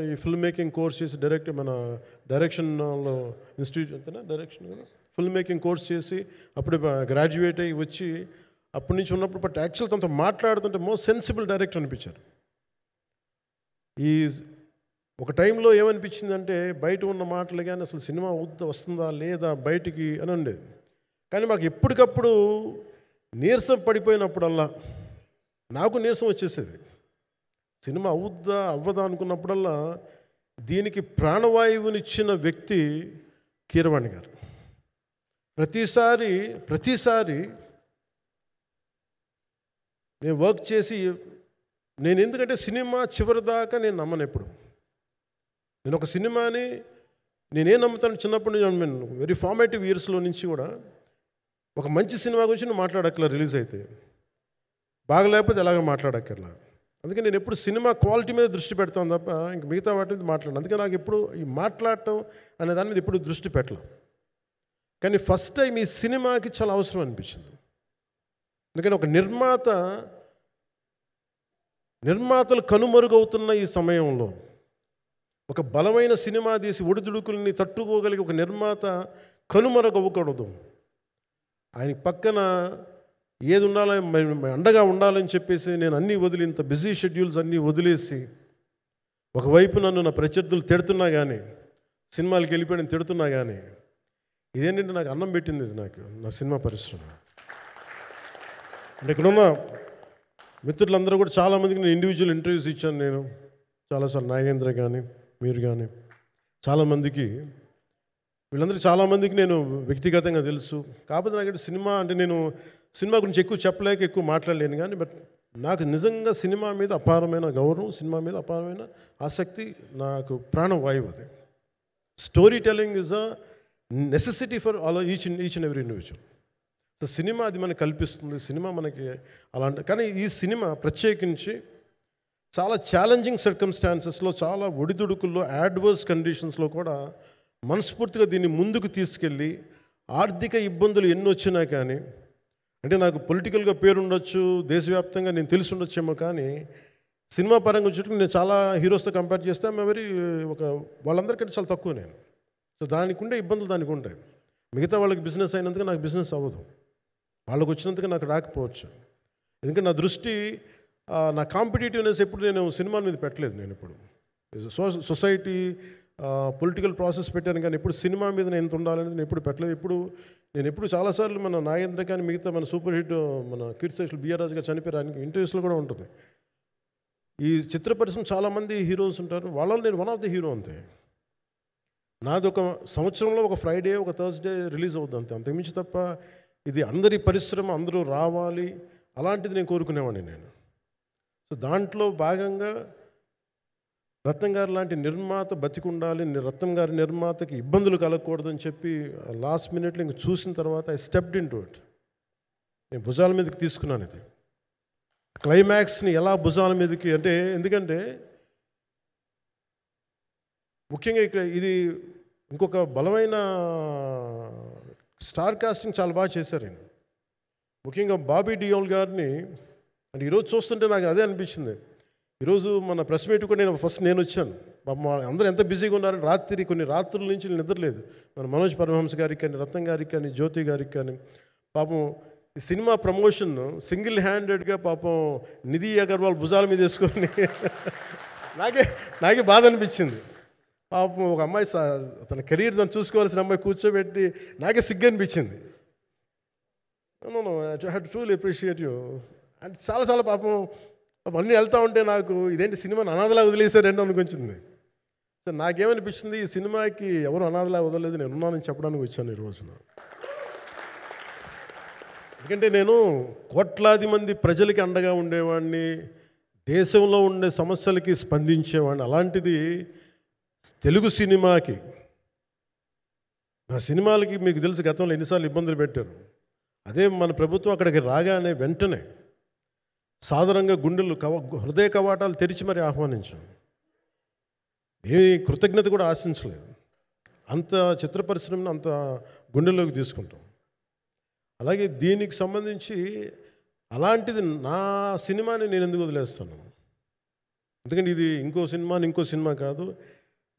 ఈ ఫిల్మ్ మేకింగ్ కోర్స్ చేసి మన డైరెక్షన్లో ఇన్స్టిట్యూట్ అంతేనా డైరెక్షన్ ఫిల్మ్ మేకింగ్ కోర్స్ చేసి అప్పుడే గ్రాడ్యుయేట్ అయ్యి వచ్చి అప్పటి నుంచి ఉన్నప్పుడు బట్ యాక్చువల్ తనతో మాట్లాడుతుంటే మోస్ట్ సెన్సిబుల్ డైరెక్టర్ అనిపించారు. ఈ ఒక టైంలో ఏమనిపించిందంటే బయట ఉన్న మాటలు కానీ అసలు సినిమా వస్తుందా లేదా బయటికి అని ఉండేది. కానీ మాకు ఎప్పటికప్పుడు నీరసం పడిపోయినప్పుడల్లా నాకు నీరసం వచ్చేసేది. సినిమా అవ్వదా అనుకున్నప్పుడల్లా దీనికి ప్రాణవాయువునిచ్చిన వ్యక్తి కీరవాణి గారు. ప్రతిసారి నేను వర్క్ చేసి నేను ఎందుకంటే సినిమా చివరిదాకా నేను నమ్మను ఎప్పుడు. నేను ఒక సినిమాని నేనేం నమ్ముతాను చిన్నప్పటి నుంచి వెరీ ఫార్మేటివ్ ఇయర్స్లో నుంచి కూడా ఒక మంచి సినిమా గురించి నువ్వు మాట్లాడక్కర్లా, రిలీజ్ అయితే బాగలేకపోతే ఎలాగ మాట్లాడక్కర్లా. అందుకే నేను ఎప్పుడు సినిమా క్వాలిటీ మీద దృష్టి పెడతాను తప్ప ఇంక మిగతా వాటి మీద మాట్లాడను. అందుకే నాకు ఎప్పుడు ఈ మాట్లాడటం అనే దాని మీద ఎప్పుడు దృష్టి పెట్టలేం. కానీ ఫస్ట్ టైం ఈ సినిమాకి చాలా అవసరం అనిపించింది. ఎందుకంటే ఒక నిర్మాత నిర్మాతలు కనుమరుగవుతున్న ఈ సమయంలో ఒక బలమైన సినిమా తీసి ఒడిదుడుకుల్ని తట్టుకోగలిగే ఒక నిర్మాత కనుమరుగవ్వకూడదు. ఆయన పక్కన ఏది ఉండాలని అండగా ఉండాలని చెప్పేసి నేను అన్నీ వదిలి, ఇంత బిజీ షెడ్యూల్స్ అన్నీ వదిలేసి, ఒకవైపు నన్ను నా ప్రత్యర్థులు తిడుతున్నా కానీ, సినిమాలకు వెళ్ళిపోయిన తిడుతున్నా కానీ, ఇదేంటంటే నాకు అన్నం పెట్టింది ఇది నాకు నా సినిమా పరిశ్రమ. అంటే ఇక్కడున్న మిత్రులందరూ కూడా చాలామందికి నేను ఇండివిజువల్ ఇంటర్వ్యూస్ ఇచ్చాను. నేను చాలాసార్లు నాగేంద్ర కానీ మీరు కానీ చాలామందికి, వీళ్ళందరూ చాలామందికి నేను వ్యక్తిగతంగా తెలుసు. కాకపోతే నాకు సినిమా అంటే నేను సినిమా గురించి ఎక్కువ చెప్పలేక ఎక్కువ మాట్లాడలేను కానీ, బట్ నాకు నిజంగా సినిమా మీద అపారమైన గౌరవం, సినిమా మీద అపారమైన ఆసక్తి, నాకు ప్రాణవాయువు అది. Story telling is a necessity for all each and every individual. So cinema అది మనకు కల్పిస్తుంది, సినిమా మనకి అలాంటి. కానీ ఈ సినిమా ప్రత్యేకించి చాలా ఛాలెంజింగ్ సర్కమ్స్టాన్సెస్లో, చాలా ఒడిదుడుకుల్లో, యాడ్వర్స్ కండిషన్స్లో కూడా మనస్ఫూర్తిగా దీన్ని ముందుకు తీసుకెళ్ళి, ఆర్థిక ఇబ్బందులు ఎన్ని వచ్చినా కానీ, అంటే నాకు పొలిటికల్గా పేరు ఉండొచ్చు, దేశవ్యాప్తంగా నేను తెలిసి ఉండొచ్చేమో, కానీ సినిమా పరంగా వచ్చేటప్పుడు నేను చాలా హీరోస్తో కంపేర్ చేస్తే వెరీ వాళ్ళందరికంటే చాలా తక్కువ నేను. సో దానికి ఉండే ఇబ్బందులు దానికి ఉంటాయి. మిగతా వాళ్ళకి బిజినెస్ అయినందుకు నాకు బిజినెస్ అవ్వదు, వాళ్ళకి వచ్చినందుకు నాకు రాకపోవచ్చు. ఎందుకంటే నా దృష్టి, నా కాంపిటేటివ్నెస్ ఎప్పుడు నేను సినిమాల మీద పెట్టలేదు. నేను ఇప్పుడు సొసైటీ పొలిటికల్ ప్రాసెస్ పెట్టాను, కానీ ఎప్పుడు సినిమా మీద నేను ఎంత ఉండాలనేది నేను ఎప్పుడు పెట్టలేదు. నేను ఎప్పుడు చాలాసార్లు మన నాగేంద్ర కానీ మిగతా మన సూపర్ హిట్ మన కీర్తిశేషులు బిఆర్ రాజు గారు చనిపోయారు, ఆయనకి ఇంటర్వ్యూస్లో కూడా ఉంటుంది. ఈ చిత్ర పరిశ్రమ చాలామంది హీరోస్ ఉంటారు, వాళ్ళలో నేను వన్ ఆఫ్ ది హీరో అంతే. నాది ఒక సంవత్సరంలో ఒక ఫ్రైడే, ఒక థర్స్డే రిలీజ్ అవుతుంది అంతే, అంతకుమించి తప్ప ఇది అందరి పరిశ్రమ, అందరూ రావాలి అలాంటిది నేను కోరుకునేవాడిని నేను. సో దాంట్లో భాగంగా రత్నం గారు లాంటి నిర్మాత బతికుండాలి, రత్నం గారి నిర్మాతకి ఇబ్బందులు కలగకూడదని చెప్పి లాస్ట్ మినిట్లో ఇంక చూసిన తర్వాత I stepped in to it. నేను భుజాల మీదకి తీసుకున్నాను ఇది. క్లైమాక్స్ని ఎలా భుజాల మీదకి అంటే, ఎందుకంటే ముఖ్యంగా ఇక్కడ ఇది ఇంకొక బలమైన స్టార్ కాస్టింగ్ చాలా బాగా చేశారు ఆయన. ముఖ్యంగా బాబీ డియోల్ గారిని అంటే ఈరోజు చూస్తుంటే నాకు అదే అనిపించింది. ఈరోజు మన ప్రెస్ మీట్ కూడా నేను వచ్చాను. అందరూ ఎంత బిజీగా ఉన్నారని కొన్ని రాత్రుల నుంచి నిద్రలేదు. మన మనోజ్ పరమహంస గారికి కానీ, రత్నం గారికి కానీ, జ్యోతి గారికి కానీ, పాపం ఈ సినిమా ప్రమోషన్ సింగిల్ హ్యాండెడ్గా పాపం నిధి అగర్వాల్ భుజాల మీద వేసుకొని నాకే బాధ అనిపించింది. పాపం ఒక అమ్మాయి తన కెరీర్ తను చూసుకోవాల్సిన అమ్మాయి కూర్చోబెట్టి నాకే సిగ్గు అనిపించింది. I have to truly appreciate you. అంటే చాలా పాపం అన్నీ వెళ్తూ ఉంటే నాకు ఇదేంటి సినిమాని అనాథలా వదిలేశారంటే అనిపించింది. సో నాకేమనిపించింది, ఈ సినిమాకి ఎవరు అనాథలా వదలలేదు, నేను ఉన్నానని చెప్పడానికి వచ్చాను ఈ రోజున. ఎందుకంటే నేను కోట్లాది మంది ప్రజలకి అండగా ఉండేవాడిని, దేశంలో ఉండే సమస్యలకి స్పందించేవాడిని. అలాంటిది తెలుగు సినిమాకి, నా సినిమాలకి మీకు తెలుసు గతంలో ఎన్నిసార్లు ఇబ్బందులు పెట్టారు. అదే మన ప్రభుత్వం అక్కడికి రాగానే వెంటనే సాధారణంగా హృదయ కవాటాలు తెరిచి మరి ఆహ్వానించాం. ఏమి కృతజ్ఞత కూడా ఆశించలేదు. అంత చిత్ర పరిశ్రమను అంత గుండెల్లోకి తీసుకుంటాం. అలాగే దీనికి సంబంధించి అలాంటిది నా సినిమాని నేను ఎందుకు వదిలేస్తాను? ఎందుకంటే ఇది ఇంకో సినిమా కాదు,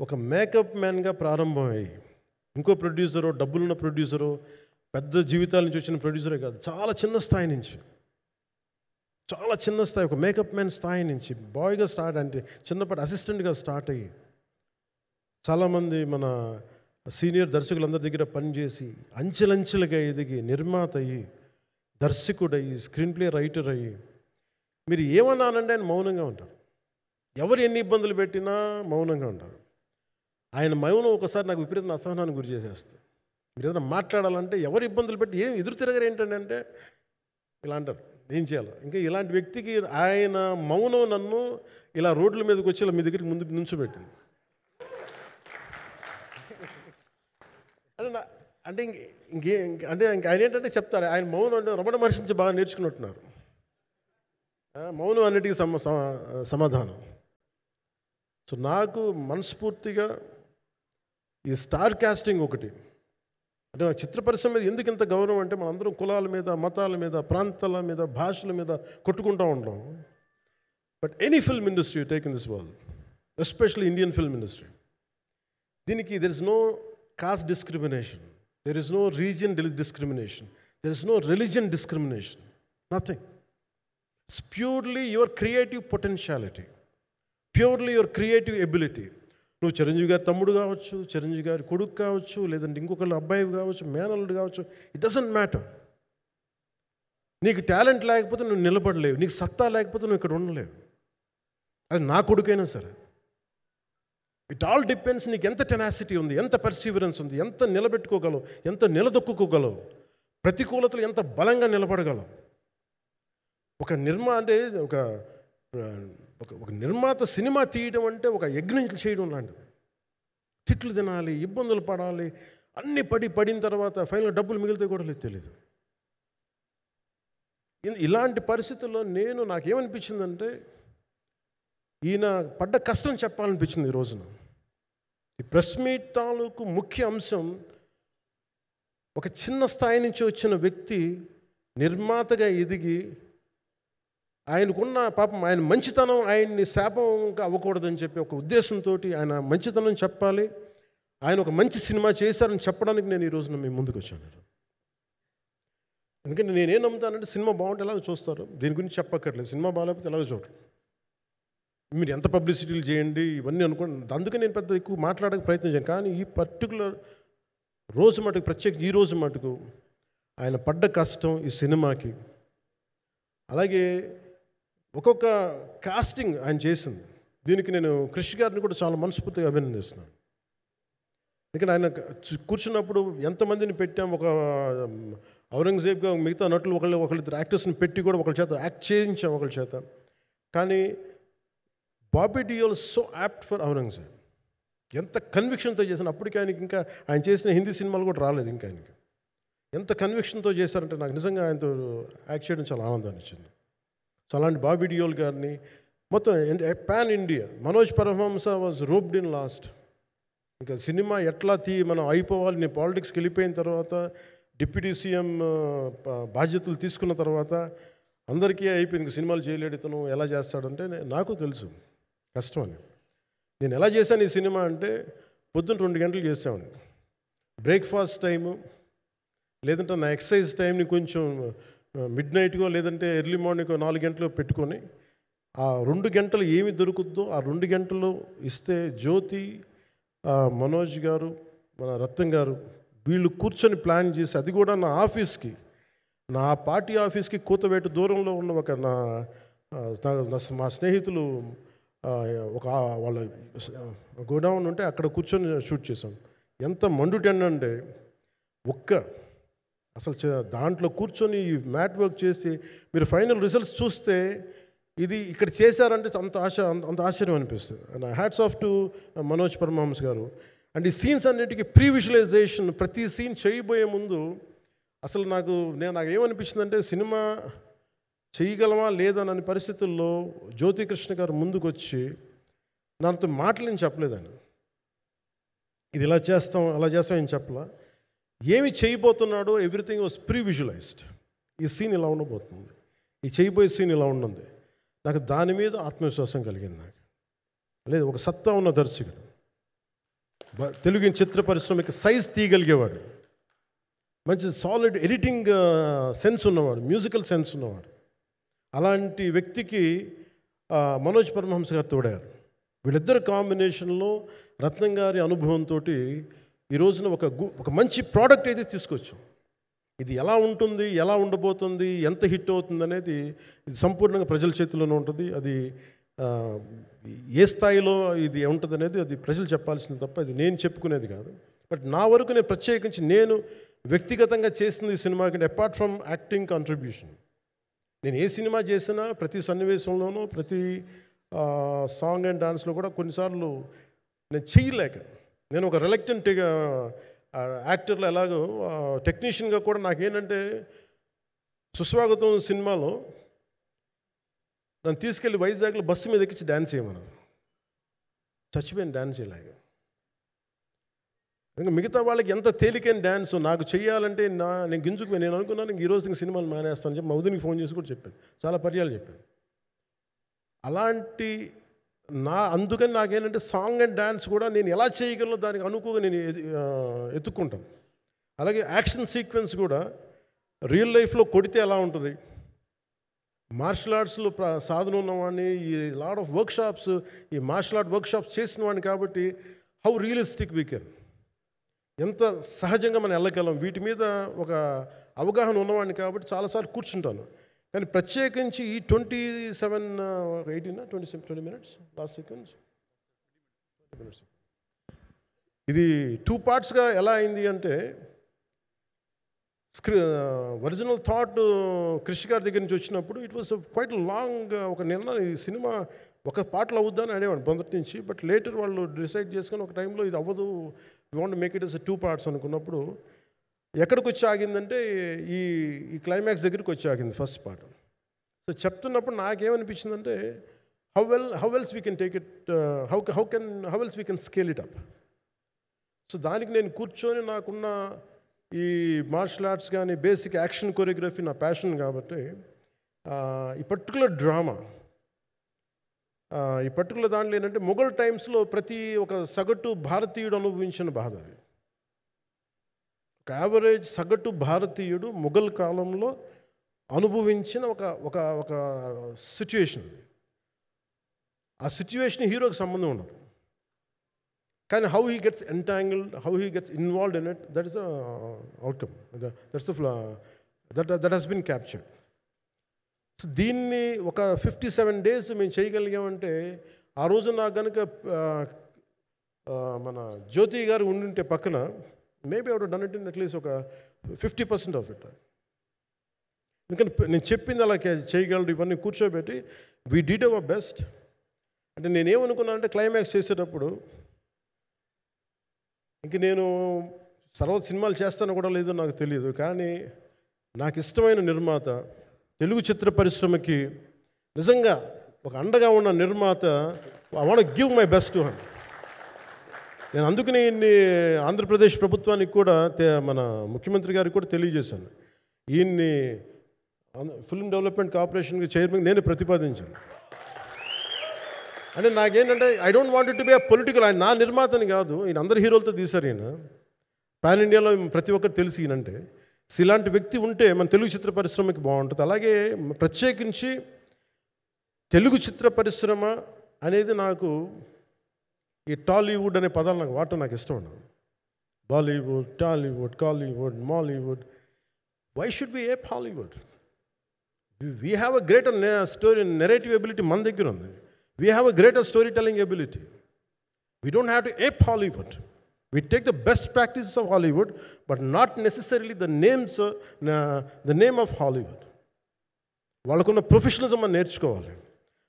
ఒక మేకప్ మ్యాన్గా ప్రారంభమయ్యి ఇంకో ప్రొడ్యూసరో, డబ్బులున్న ప్రొడ్యూసరో, పెద్ద జీవితాల నుంచి వచ్చిన ప్రొడ్యూసరే కాదు, చాలా చిన్న స్థాయి నుంచి, ఒక మేకప్ మ్యాన్ స్థాయి నుంచి బాయ్గా స్టార్ట్, అంటే చిన్నపాటి అసిస్టెంట్గా స్టార్ట్ అయ్యి చాలామంది మన సీనియర్ దర్శకులందరి దగ్గర పనిచేసి అంచెలంచెలుగా ఎదిగి నిర్మాత అయ్యి, దర్శకుడయ్యి, స్క్రీన్ ప్లే రైటర్ అయ్యి, మీరు ఏమన్నానంటే ఆయన మౌనంగా ఉంటారు. ఎవరు ఎన్ని ఇబ్బందులు పెట్టినా మౌనంగా ఉంటారు. ఆయన మౌనం ఒకసారి నాకు విపరీత అసహనానికి గురి చేసేస్తుంది. మీరు ఏదైనా మాట్లాడాలంటే ఎవరు ఇబ్బందులు పెట్టి ఏం ఎదురు తిరగరు ఏంటంటే అంటే ఇలా అంటారు, ఏం చేయాలి. ఇంకా ఇలాంటి వ్యక్తికి ఆయన మౌనం నన్ను ఇలా రోడ్ల మీదకి వచ్చి ఇలా మీ దగ్గరికి ముందుకు నుంచోబెట్టింది. అంటే ఆయన ఏంటంటే చెప్తారు, ఆయన మౌనం అంటే రమణ మహర్షి నుంచి బాగా నేర్చుకున్నట్టున్నారు. మౌనం అన్నిటికీ సమాధానం. సో నాకు మనస్ఫూర్తిగా ఈ స్టార్ కాస్టింగ్ ఒకటి, అంటే చిత్ర పరిశ్రమ మీద ఎందుకు ఇంత గౌరవం అంటే మనందరం కులాల మీద, మతాల మీద, ప్రాంతాల మీద, భాషల మీద కొట్టుకుంటూ ఉంటాం. But any film industry take in this world, especially Indian film industry, దీనికి there is no caste discrimination, there is no region discrimination, there is no religion discrimination, nothing. It's purely your creative potentiality, purely your creative ability. నువ్వు చిరంజీవి గారి తమ్ముడు కావచ్చు, చిరంజీవి గారి కొడుకు కావచ్చు, లేదంటే ఇంకొకళ్ళు అబ్బాయి కావచ్చు, మేనల్లుడు కావచ్చు, ఇట్ డజంట్ మ్యాటర్. నీకు టాలెంట్ లేకపోతే నువ్వు నిలబడలేవు, నీకు సత్తా లేకపోతే నువ్వు ఇక్కడ ఉండలేవు. అది నా కొడుకైనా సరే. ఇట్ ఆల్ డిపెండ్స్ నీకు ఎంత టెనాసిటీ ఉంది, ఎంత పర్సీవరెన్స్ ఉంది, ఎంత నిలబెట్టుకోగలవు, ఎంత నిలదొక్కుకోగలవు, ప్రతికూలతలు ఎంత బలంగా నిలబడగలవు. ఒక నిర్మాత సినిమా తీయడం అంటే ఒక యజ్ఞం చేయడం లాంటిది. తిట్లు తినాలి, ఇబ్బందులు పడాలి, అన్నీ పడిన తర్వాత ఫైనల్ డబ్బులు మిగిలితే కూడా లేదు తెలియదు. ఇలాంటి పరిస్థితుల్లో నాకేమనిపించిందంటే ఈయన పడ్డ కష్టం చెప్పాలనిపించింది ఈ రోజున. ఈ ప్రెస్ మీట్ తాలూకు ముఖ్య అంశం, ఒక చిన్న స్థాయి నుంచి వచ్చిన వ్యక్తి నిర్మాతగా ఎదిగి ఆయనకున్న పాపం ఆయన మంచితనం ఆయన్ని శాపంగా అవ్వకూడదని చెప్పి ఒక ఉద్దేశంతో ఆయన మంచితనం చెప్పాలి, ఆయన ఒక మంచి సినిమా చేశారని చెప్పడానికి నేను ఈ రోజున మీ ముందుకు వచ్చాను. ఎందుకంటే నేనేం నమ్ముతానంటే సినిమా బాగుంటే ఎలాగో చూస్తారు, దీని గురించి చెప్పక్కర్లేదు. సినిమా బాగాలేకపోతే ఎలాగో చూడరు, మీరు ఎంత పబ్లిసిటీలు చేయండి ఇవన్నీ అనుకోండి. అందుకే నేను పెద్ద ఎక్కువ మాట్లాడడానికి ప్రయత్నం చేయను. కానీ ఈ పర్టికులర్ రోజు మటుకు, ప్రత్యేక ఈ రోజు మటుకు ఆయన పడ్డ కష్టం ఈ సినిమాకి, అలాగే ఒక్కొక్క కాస్టింగ్ ఆయన చేసింది, దీనికి నేను కృషి గారిని కూడా చాలా మనస్ఫూర్తిగా అభినందిస్తున్నాను. ఎందుకంటే ఆయన కూర్చున్నప్పుడు ఎంతమందిని పెట్టాం, ఒక ఔరంగజేబ్గా మిగతా నటులు ఒకళ్ళిద్దరు యాక్టర్స్ని పెట్టి కూడా ఒకళ్ళ చేత యాక్ట్ చేయించాం ఒకళ్ళ చేత. కానీ Bobby Deol so apt for Aurangzeb, ఎంత కన్విక్షన్తో చేశాను. అప్పటికి ఆయనకి ఇంకా ఆయన చేసిన హిందీ సినిమాలు కూడా రాలేదు ఇంకా ఆయనకి. ఎంత కన్విక్షన్తో చేశారంటే నాకు నిజంగా ఆయనతో యాక్ట్ చేయడం చాలా ఆనందాన్ని ఇచ్చింది. సో అలాంటి బాబీ డియోల్ గారిని మొత్తం pan India, Manoj Paramahamsa was roped in last. ఇంకా సినిమా ఎట్లా మనం అయిపోవాలి, నేను పాలిటిక్స్కి వెళ్ళిపోయిన తర్వాత, డిప్యూటీ సీఎం బాధ్యతలు తీసుకున్న తర్వాత అందరికీ అయిపోయింది, ఇంకా సినిమాలు చేయలేడు ఇతను, ఎలా చేస్తాడంటే నాకు తెలుసు కష్టం అని. నేను ఎలా చేశాను ఈ సినిమా అంటే, పొద్దున్న 2 గంటలు చేసామని, బ్రేక్ఫాస్ట్ టైము, లేదంటే నా ఎక్సర్సైజ్ టైంని కొంచెం మిడ్ నైట్గో లేదంటే ఎర్లీ మార్నింగ్ 4 గంటలు పెట్టుకొని, ఆ 2 గంటలు ఏమి దొరుకుద్దో ఆ 2 గంటలు ఇస్తే జ్యోతి, మనోజ్ గారు, మన రత్నం గారు వీళ్ళు కూర్చొని ప్లాన్ చేసి, అది కూడా నా ఆఫీస్కి, నా పార్టీ ఆఫీస్కి కూతవేటు దూరంలో ఉన్న ఒక మా స్నేహితులు ఒక వాళ్ళ గోడౌన్ ఉంటే అక్కడ కూర్చొని షూట్ చేసాం. ఎంత మండుటెండంటే అసలు దాంట్లో కూర్చొని మ్యాట్ వర్క్ చేసి మీరు ఫైనల్ రిజల్ట్స్ చూస్తే ఇది ఇక్కడ చేశారంటే అంత ఆశ్చర్యం అనిపిస్తుంది. Hats off to Manoj Paramahamsa garu. And ఈ సీన్స్ అన్నిటికీ ప్రీ విజువలైజేషన్, ప్రతి సీన్ చేయబోయే ముందు అసలు నాకు ఏమనిపించిందంటే, సినిమా చేయగలమా లేదనని పరిస్థితుల్లో జ్యోతికృష్ణ గారు ముందుకు వచ్చి నాతో మాటలు నేను చెప్పలేదని, ఇది ఇలా చేస్తాం అలా చేస్తాం ఏం చెప్పలా, ఏమి చేయబోతున్నాడో ఎవ్రీథింగ్ వాజ్ ప్రీ విజువలైజ్డ్. ఈ సీన్ ఇలా ఉండబోతుంది, ఈ చేయబోయే సీన్ ఇలా ఉన్నది. నాకు దాని మీద ఆత్మవిశ్వాసం కలిగింది. నాకు లేదు, ఒక సత్తా ఉన్న దర్శకుడు, తెలుగు చిత్ర పరిశ్రమకి సైజ్ తీయగలిగేవాడు, మంచి సాలిడ్ ఎడిటింగ్ సెన్స్ ఉన్నవాడు, మ్యూజికల్ సెన్స్ ఉన్నవాడు. అలాంటి వ్యక్తికి మనోజ్ పరమహంస గారు తోడారు. వీళ్ళిద్దరు కాంబినేషన్లో రత్నం గారి అనుభవంతో ఈ రోజున ఒక మంచి ప్రోడక్ట్ అయితే తీసుకొచ్చాం. ఇది ఎలా ఉంటుంది, ఎలా ఉండబోతుంది, ఎంత హిట్ అవుతుంది అనేది ఇది సంపూర్ణంగా ప్రజల చేతిలోనే ఉంటుంది. అది ఏ స్థాయిలో ఇది ఉంటుంది అనేది అది ప్రజలు చెప్పాల్సింది తప్ప ఇది నేను చెప్పుకునేది కాదు. బట్ నా వరకు నేను ప్రత్యేకించి నేను వ్యక్తిగతంగా చేసింది ఈ సినిమాకి, అపార్ట్ ఫ్రమ్ యాక్టింగ్ కాంట్రిబ్యూషన్, నేను ఏ సినిమా చేసినా ప్రతి సన్నివేశంలోనూ ప్రతి సాంగ్ అండ్ డాన్స్లో కూడా కొన్నిసార్లు నేను చేయలేక, నేను ఒక రిలక్టెంట్ యాక్టర్లో ఎలాగో టెక్నీషియన్గా కూడా నాకేంటంటే, సుస్వాగతం సినిమాలో నన్ను తీసుకెళ్ళి వైజాగ్లో బస్సు మీద ఎక్కించి డ్యాన్స్ చేయమన్నారు. చచ్చిపోయిన డ్యాన్స్ ఇలాగా. ఇంకా మిగతా వాళ్ళకి ఎంత తేలికైన డ్యాన్స్ నాకు చేయాలంటే నేను గింజుకుపోయి నేను అనుకున్నాను ఈరోజు ఇంక సినిమాలు మానేస్తాను చెప్పి మా వదినికి ఫోన్ చేసి కూడా చెప్పాను, చాలా పర్యాలు చెప్పాను. అలాంటి అందుకని నాకేంటంటే సాంగ్ అండ్ డ్యాన్స్ కూడా నేను ఎలా చేయగలను దానికి అనుకోగా నేను ఎత్తుక్కుంటాను. అలాగే యాక్షన్ సీక్వెన్స్ కూడా రియల్ లైఫ్లో కొడితే ఎలా ఉంటుంది, మార్షల్ ఆర్ట్స్లో సాధన ఉన్నవాడిని, ఈ లాట్ ఆఫ్ వర్క్షాప్స్, ఈ మార్షల్ ఆర్ట్ వర్క్షాప్స్ చేసిన వాడిని కాబట్టి హౌ రియలిస్టిక్ వీ కెన్, ఎంత సహజంగా మనం వెళ్ళగలం, వీటి మీద ఒక అవగాహన ఉన్నవాడిని కాబట్టి చాలాసార్లు కూర్చుంటాను. కానీ ప్రత్యేకించి ఈ 20 minutes లాస్ట్ సీక్వెన్స్ ఇది 2 partsగా ఎలా అయింది అంటే, ఒరిజినల్ థాట్ క్రిష్ గారి దగ్గర నుంచి వచ్చినప్పుడు ఇట్ వాస్ క్వైట్ లాంగ్. ఈ సినిమా ఒక పాటలో అవుద్దని అనేవాడు మొదటి నుంచి. బట్ లేటర్ వాళ్ళు డిసైడ్ చేసుకొని ఒక టైంలో ఇది అవ్వదు, you want make it as 2 parts అనుకున్నప్పుడు ఎక్కడికి వచ్చి ఆగిందంటే ఈ క్లైమాక్స్ దగ్గరికి వచ్చి ఆగింది ఫస్ట్ పార్ట్. సో చెప్తున్నప్పుడు నాకేమనిపించిందంటే how else we can take it, how else we can scale it up. So దానికి నేను కూర్చొని నాకున్న ఈ మార్షల్ ఆర్ట్స్ కానీ బేసిక్ యాక్షన్ కొరియోగ్రఫీ నా ప్యాషన్ కాబట్టి ఈ పర్టికులర్ డ్రామా, ఈ పర్టికులర్ దాంట్లో ఏంటంటే మొఘల్ టైమ్స్లో ప్రతి ఒక సగటు భారతీయుడు అనుభవించిన బాధ అది. ఒక యావరేజ్ సగటు భారతీయుడు మొఘల్ కాలంలో అనుభవించిన ఒక సిచ్యువేషన్. ఆ సిచ్యువేషన్ హీరోకి సంబంధం ఉండదు, కానీ how he gets entangled, how he gets involved in it, that is the outcome, that has been captured. So దీన్ని ఒక 57 days మేము చేయగలిగామంటే, ఆ రోజు నాకు కనుక మన జ్యోతి గారు ఉండింటే పక్కన, maybe out done it in at least ఒక 50% ఆఫ్ ఇట్. ఎందుకంటే నేను చెప్పింది అలా చేయగలరు ఇవన్నీ కూర్చోబెట్టి వీ డిడ్ అవర్ బెస్ట్. అంటే నేనేమనుకున్నానంటే క్లైమాక్స్ చేసేటప్పుడు ఇంక నేను తర్వాత సినిమాలు చేస్తానో కూడా లేదో నాకు తెలియదు, కానీ నాకు ఇష్టమైన నిర్మాత, తెలుగు చిత్ర పరిశ్రమకి నిజంగా ఒక అండగా ఉన్న నిర్మాత, I want give my best to him. నేను అందుకని ఆంధ్రప్రదేశ్ ప్రభుత్వానికి కూడా మన ముఖ్యమంత్రి గారికి కూడా తెలియజేశాను, ఈయన్ని ఫిల్మ్ డెవలప్మెంట్ కార్పొరేషన్కి చైర్మన్ నేనే ప్రతిపాదించాను. అంటే నాకేంటంటే I don't want it to be A political, ఆయన నా నిర్మాతని కాదు, ఈయన అందరు హీరోలతో తీశారు, ఈయన పాన్ ఇండియాలో ప్రతి ఒక్కరు తెలిసి ఈయనంటే. ఇలాంటి వ్యక్తి ఉంటే మన తెలుగు చిత్ర పరిశ్రమకి బాగుంటుంది. అలాగే ప్రత్యేకించి తెలుగు చిత్ర పరిశ్రమ అనేది నాకు ఈ టాలీవుడ్ అనే పదాలు నాకు వాడటం నాకు ఇష్టం ఉండదు. Bollywood, Tollywood, Kollywood, Mollywood, why should we ape Hollywood? We have a greater story narrative ability మన దగ్గర ఉంది. We have a greater storytelling ability. We don't have to ape Hollywood. We take the best practices of Hollywood, but not necessarily the name of Hollywood. వాళ్ళకున్న ప్రొఫెషనలిజం మనం నేర్చుకోవాలి,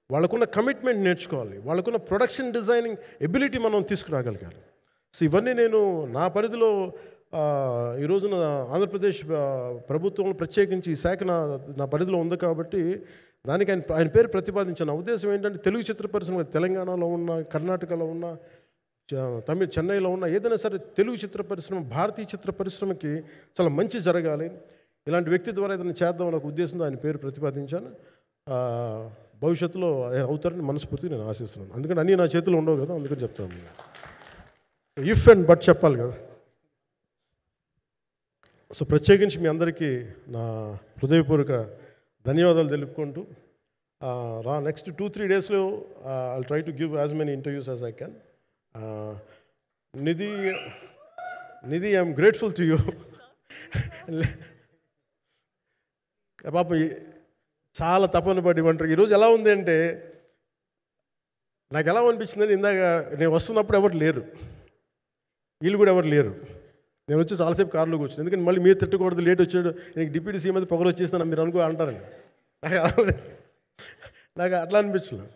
వాళ్ళకున్న కమిట్మెంట్ నేర్చుకోవాలి, వాళ్ళకున్న ప్రొడక్షన్ డిజైనింగ్ ఎబిలిటీ మనం తీసుకురాగలగాలి. సో ఇవన్నీ నేను నా పరిధిలో ఈ రోజున ఆంధ్రప్రదేశ్ ప్రభుత్వంలో ప్రత్యేకించి ఈ శాఖ నా పరిధిలో ఉంది కాబట్టి దానికి ఆయన పేరు ప్రతిపాదించాను. ఉద్దేశం ఏంటంటే తెలుగు చిత్ర పరిశ్రమ తెలంగాణలో ఉన్న, కర్ణాటకలో ఉన్న, చెన్నైలో ఉన్న ఏదైనా సరే తెలుగు చిత్ర పరిశ్రమ, భారతీయ చిత్ర పరిశ్రమకి చాలా మంచి జరగాలి, ఇలాంటి వ్యక్తి ద్వారా ఏదైనా చేద్దాం అనే ఉద్దేశంతో ఆయన పేరు ప్రతిపాదించాను. భవిష్యత్తులో ఆయన అవుతారని మనస్ఫూర్తిగా నేను ఆశిస్తున్నాను. అందుకని అన్నీ నా చేతిలో ఉండవు కదా, అందుకని చెప్తాను. ఇఫ్ అండ్ బట్ చెప్పాలి కదా. సో ప్రత్యేకించి మీ అందరికీ నా హృదయపూర్వక ధన్యవాదాలు తెలుపుకుంటూ నెక్స్ట్ 2-3 daysలో I'll try to give as many interviews as I can. Nidhi, I'm grateful to you. పాప చాలా తపన పడి ఉంటారు. ఈరోజు ఎలా ఉంది అంటే నాకు ఎలా అనిపించిందని, ఇందాక నేను వస్తున్నప్పుడు ఎవరు లేరు, వీళ్ళు కూడా ఎవరు లేరు. నేను వచ్చి చాలాసేపు కారులో కూర్చున్నాను, ఎందుకంటే మళ్ళీ మీరు తిట్టకూడదు, లేట్ వచ్చాడు, నీకు డిప్యూటీ సీఎం అయితే పొగరు వచ్చేస్తాను మీరు అనుకో అంటారండి. నాకు అట్లా అనిపించలేదు.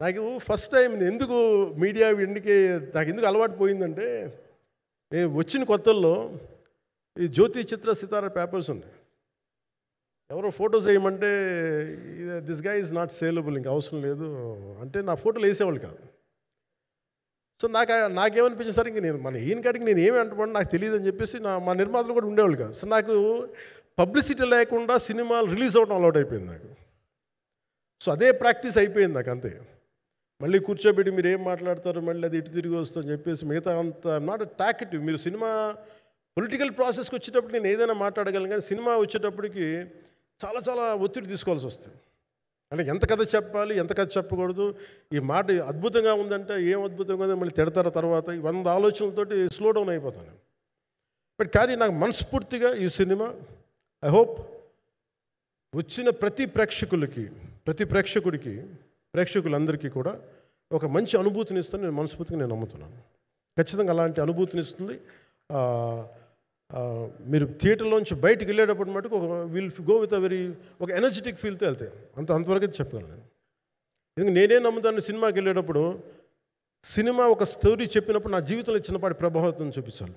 నాకు ఫస్ట్ టైం ఎందుకు మీడియా నాకు ఎందుకు అలవాటు పోయిందంటే, నేను వచ్చిన కొత్తల్లో ఈ జ్యోతి చిత్ర సితార పేపర్స్ ఉన్నాయి, ఎవరో ఫొటోస్ వేయమంటే దిస్ గా ఈజ్ నాట్ సేలబుల్, ఇంకా అవసరం లేదు అంటే నా ఫోటోలు వేసేవాళ్ళు కాదు. సో నాకేమనిపించింది సార్, ఇంక నేను మన ఈయన కాడికి నేను ఏమి అంటున్నాను నాకు తెలియదు అని చెప్పేసి మా నిర్మాతలు కూడా ఉండేవాళ్ళు కాదు. సో నాకు పబ్లిసిటీ లేకుండా సినిమాలు రిలీజ్ అవ్వడం అలవాటు అయిపోయింది నాకు. సో అదే ప్రాక్టీస్ అయిపోయింది నాకు అంతే. మళ్ళీ కూర్చోబెట్టి మీరు ఏం మాట్లాడతారు, మళ్ళీ అది ఇటు తిరిగి వస్తుందని చెప్పేసి మిగతా అంత నాట్ టాకెటివ్. మీరు సినిమా పొలిటికల్ ప్రాసెస్కి వచ్చేటప్పుడు నేను ఏదైనా మాట్లాడగలను, కానీ సినిమా వచ్చేటప్పటికి చాలా చాలా ఒత్తిడి తీసుకోవాల్సి వస్తుంది. అంటే ఎంత కథ చెప్పాలి, ఎంత కథ చెప్పకూడదు, ఈ మాట అద్భుతంగా ఉందంటే ఏం అద్భుతంగా ఉందని మళ్ళీ తిడతారు. తర్వాత 100 ఆలోచనలతోటి స్లో డౌన్ అయిపోతాను. బట్ కానీ నాకు మనస్ఫూర్తిగా ఈ సినిమా ఐ హోప్ వచ్చిన ప్రతి ప్రేక్షకులందరికీ కూడా ఒక మంచి అనుభూతిని ఇస్తుందని నేను మనస్ఫూర్తిగా నమ్ముతున్నాను. ఖచ్చితంగా అలాంటి అనుభూతిని ఇస్తుంది. మీరు థియేటర్లోంచి బయటికి వెళ్ళేటప్పుడు మటుకు విల్ గో విత్ ఒక ఎనర్జెటిక్ ఫీల్తో వెళ్తాయి. అంతవరకు చెప్పగలను నేను. ఎందుకంటే నేనే నమ్ముతాను, సినిమాకి వెళ్ళేటప్పుడు సినిమా ఒక స్టోరీ చెప్పినప్పుడు నా జీవితంలో చిన్నపాటి ప్రభావం చూపించాలి.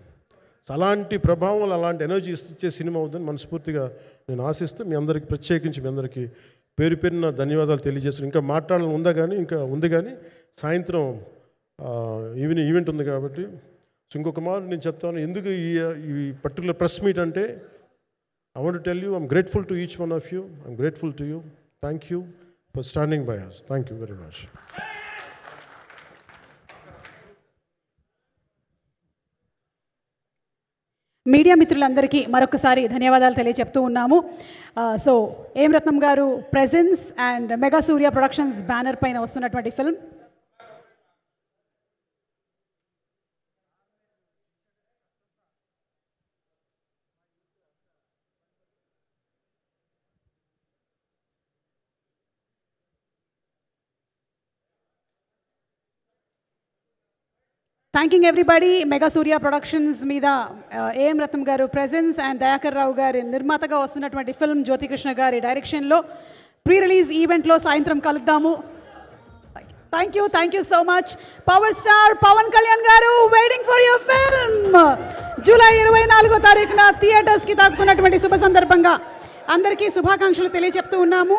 అలాంటి ప్రభావం, అలాంటి ఎనర్జీ ఇచ్చే సినిమా అవుతుందని మనస్ఫూర్తిగా నేను ఆశిస్తూ మీ అందరికీ ప్రత్యేకించి మీ అందరికీ పేరు పేరున ధన్యవాదాలు తెలియజేస్తున్నాను. ఇంకా మాట్లాడాలని ఉంది కానీ సాయంత్రం ఈవెంట్ ఉంది కాబట్టి. సో ఇంకొక మారు నేను చెప్తాను ఎందుకు ఈ పర్టికులర్ ప్రెస్ మీట్ అంటే I want to tell you I'm grateful to each one of you. I'm grateful to you. Thank you for standing by us. Thank you very much. Media మిత్రులందరికీ మరొకసారి ధన్యవాదాలు తెలియజెప్తూ ఉన్నాము. సో ఏం రత్నం garu presence and mega Surya productions banner పైన వస్తున్నటువంటి film thanking everybody. Mega Surya productions మీద AM Ratnam garu presence and Dayakar Rao గారి నిర్మాతగా వస్తున్నటువంటి ఫిల్మ్ జ్యోతికృష్ణ గారి డైరెక్షన్లో ప్రీ రిలీజ్ ఈవెంట్లో సాయంత్రం కలుద్దాము. Thank you so much. Power star Pawan Kalyan గారు waiting for your film. July 24వ తారీఖున థియేటర్స్కి తాకుతున్నటువంటి శుభ సందర్భంగా అందరికీ శుభాకాంక్షలు తెలియజెప్తూ ఉన్నాము.